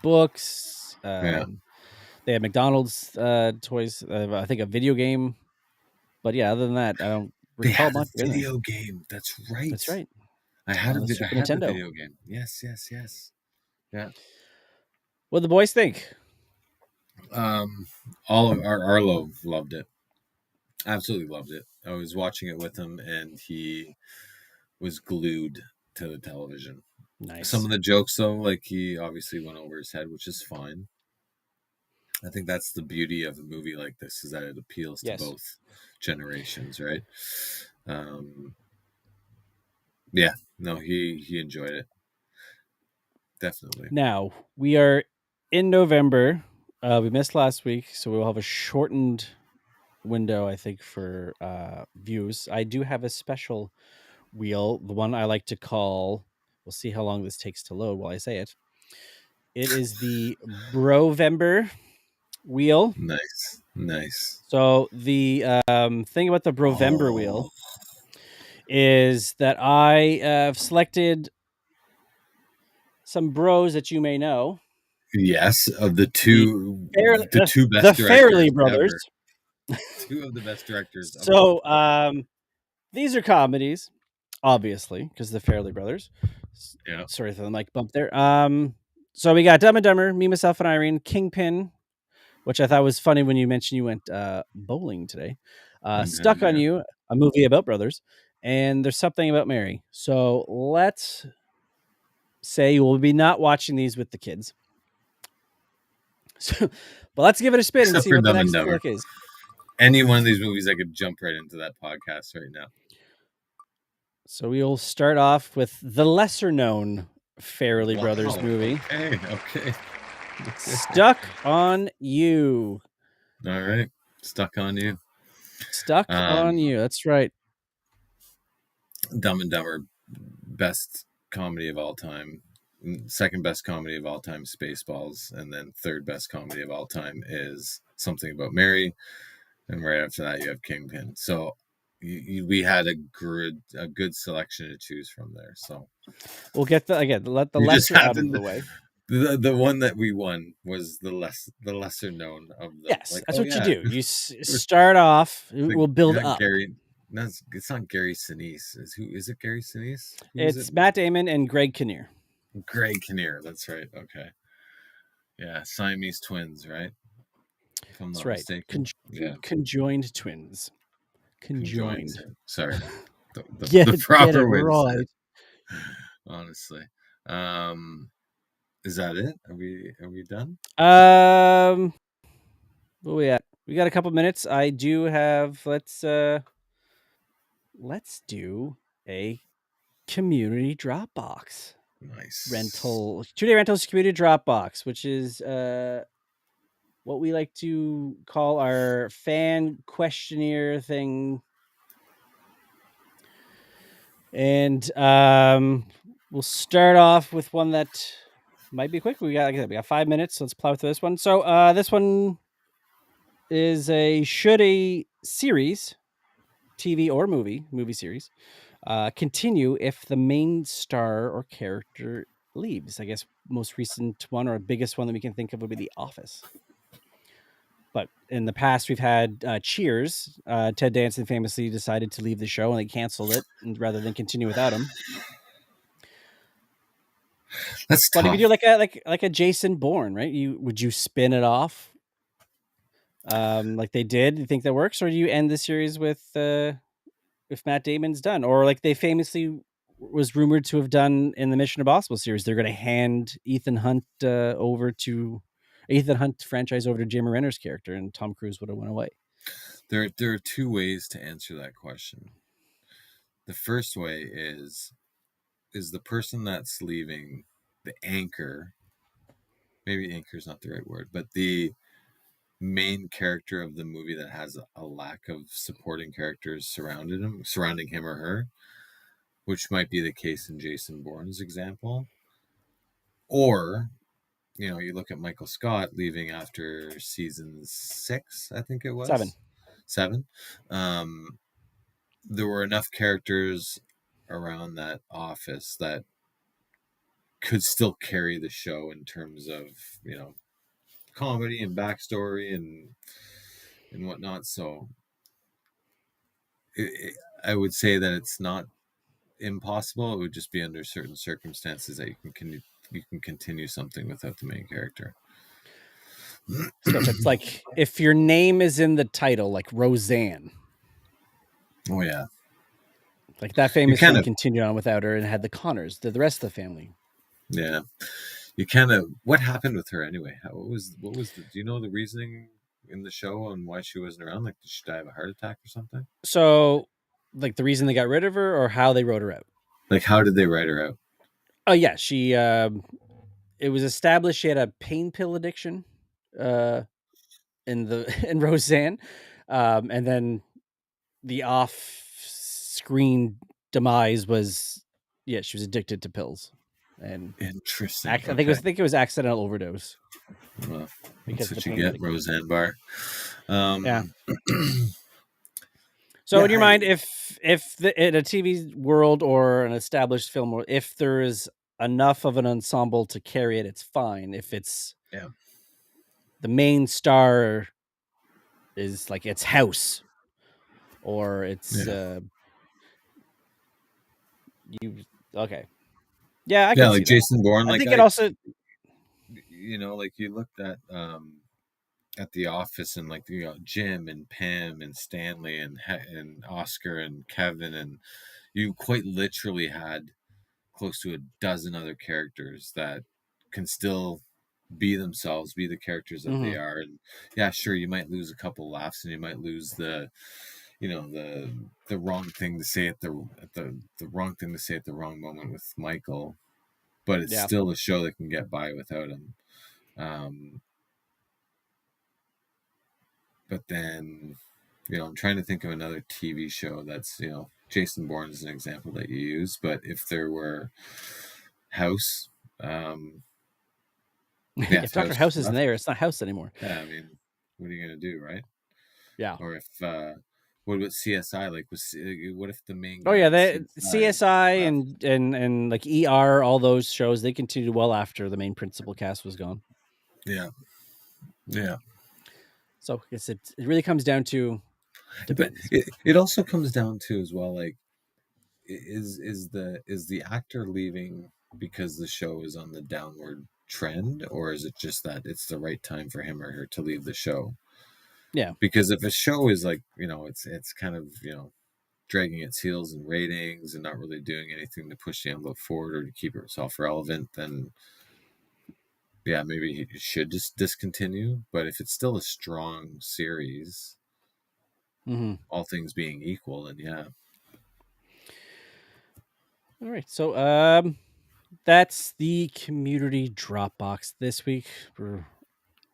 books, they had McDonald's toys. I think a video game, but other than that, I don't recall much. They had a video game. That's right. That's right. I had a video game. Yes. Yeah. What did the boys think? All of Arlo loved it. Absolutely loved it. I was watching it with him, and he was glued to the television. Nice. Some of the jokes, though, like he obviously went over his head, which is fine. I think that's the beauty of a movie like this, is that it appeals to both generations, right? He enjoyed it. Definitely. Now, we are in November. We missed last week, so we'll have a shortened window, I think, for views. I do have a special wheel, the one I like to call, we'll see how long this takes to load while I say it. It is the Brovember wheel. Nice. So the thing about the Brovember wheel is that I have selected some bros that you may know. Yes, of the two best the Farrelly brothers. Two of the best directors. So these are comedies, obviously, because the Farrelly brothers. Yeah. Sorry for the mic bump there. So we got Dumb and Dumber, Me, Myself, and Irene, Kingpin, which I thought was funny when you mentioned you went bowling today. Stuck on You, a movie about brothers, and There's Something About Mary. So let's say we'll be not watching these with the kids. So, but let's give it a spin and see what the next look is. Any one of these movies, I could jump right into that podcast right now. So we'll start off with the lesser known Farrelly Brothers movie. Okay. Stuck on You. All right. Stuck on You. Stuck on You. That's right. Dumb and Dumber, best comedy of all time. Second best comedy of all time, Spaceballs. And then third best comedy of all time is Something About Mary. And right after that, you have Kingpin. So we had a good selection to choose from there. So we'll get let the lesser out of the way. The one that we won was the lesser known of the. Yes, that's what you do. You start off. We'll build up. It's not Gary Sinise. Is it Gary Sinise? It's Matt Damon and Greg Kinnear. Greg Kinnear. That's right. Okay. Yeah, Siamese twins, right? If I'm not mistaken. Conjoined twins. Conjoined. Sorry. The proper way to say it. Honestly. Is that it? Are we done? Where we at? we got a couple minutes. I do have. Let's do a community Dropbox Nice. rental. 2-day rentals community Dropbox, which is what we like to call our fan questionnaire thing. And we'll start off with one that might be quick. We got 5 minutes. So let's plow through this one. So this one is should a series, TV or movie series, continue if the main star or character leaves? I guess most recent one or biggest one that we can think of would be The Office. But in the past, we've had Cheers. Ted Danson famously decided to leave the show and they canceled it rather than continue without him. That's But tough. if you do like a Jason Bourne, right? Would you spin it off like they did? You think that works, or do you end the series with if Matt Damon's done, or like they famously was rumored to have done in the Mission Impossible series? They're going to hand Ethan Hunt franchise over to Jeremy Renner's character, and Tom Cruise would have went away. There are two ways to answer that question. The first way is the person that's leaving the anchor, maybe anchor is not the right word, but the main character of the movie that has a lack of supporting characters surrounding him or her, which might be the case in Jason Bourne's example. Or, you look at Michael Scott leaving after season 6, I think it was 7. There were enough characters around that office that could still carry the show in terms of comedy and backstory and whatnot. So I would say that it's not impossible. It would just be under certain circumstances that you can continue something without the main character. So it's like if your name is in the title, like Roseanne. Oh yeah, like that famous thing continued on without her and had the Connors, the rest of the family. Yeah, you kind of. What happened with her anyway? What was do you know the reasoning in the show on why she wasn't around? Like, did she die of a heart attack or something? So, like the reason they got rid of her, or how they wrote her out? Like, how did they write her out? Oh yeah, she. It was established she had a pain pill addiction, in Roseanne, and then the off-screen demise was, she was addicted to pills. And interesting. I think it was accidental overdose. Well, because that's what you get, Roseanne Barr. Yeah. So in your mind, if in a TV world or an established film, or if there is enough of an ensemble to carry it, it's fine. If it's the main star is like it's House, or it's okay. Yeah, I can see like that. Jason Bourne. I think it also, like you looked at The Office and like Jim and Pam and Stanley and Oscar and Kevin, and you quite literally had close to a dozen other characters that can still be themselves, be the characters that they are. And sure, you might lose a couple laughs and you might lose the wrong thing to say at the wrong thing to say at the wrong moment with Michael, but it's still a show that can get by without him. But then, I'm trying to think of another TV show that's, Jason Bourne is an example that you use, but if there were House, if Dr. House isn't there, it's not House anymore. Yeah, I mean, what are you going to do, right? Yeah. Or if, what about CSI? Like, what if the main? Oh yeah, CSI and like ER, all those shows, they continued well after the main principal cast was gone. Yeah. So I guess it really comes down to. But it also comes down to as well, like, is the actor leaving because the show is on the downward trend, or is it just that it's the right time for him or her to leave the show? Yeah. Because if a show is like, it's kind of, dragging its heels in ratings and not really doing anything to push the envelope forward or to keep itself relevant, then yeah, maybe he should just discontinue. But if it's still a strong series, all things being equal, then yeah. All right. So that's the community Dropbox this week. We're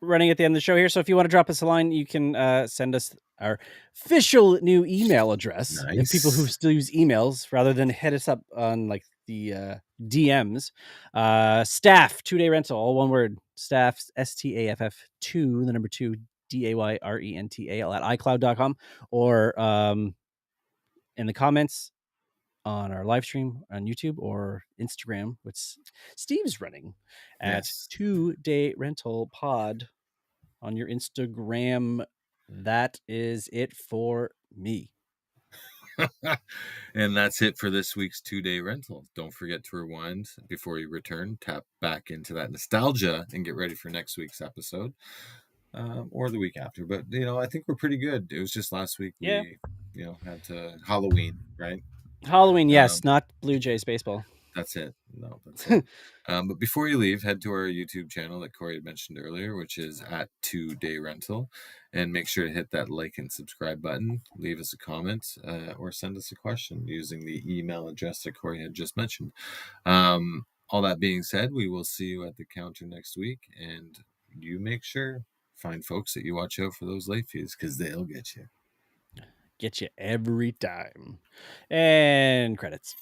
running at the end of the show here. So if you want to drop us a line, you can send us our official new email address. Nice. If people who still use emails rather than hit us up on like the DMs, staff 2-day rental, all one word, staff STAFF 2, the number 2 DAYRENTAL at iCloud.com, or in the comments on our live stream on YouTube or Instagram, which Steve's running at 2-day rental pod on your Instagram. That is it for me. And that's it for this week's 2-day rental. Don't forget to rewind before you return, tap back into that nostalgia, and get ready for next week's episode, or the week after. But I think we're pretty good. It was just last week we had to Halloween, right? Halloween, yes, not Blue Jays baseball. That's it. No, that's it. But before you leave, head to our YouTube channel that Corey had mentioned earlier, which is at 2-day rental, and make sure to hit that like and subscribe button. Leave us a comment or send us a question using the email address that Corey had just mentioned. All that being said, we will see you at the counter next week, and you make sure, find folks that you watch out for those late fees, because they'll get you. Get you every time. And credits.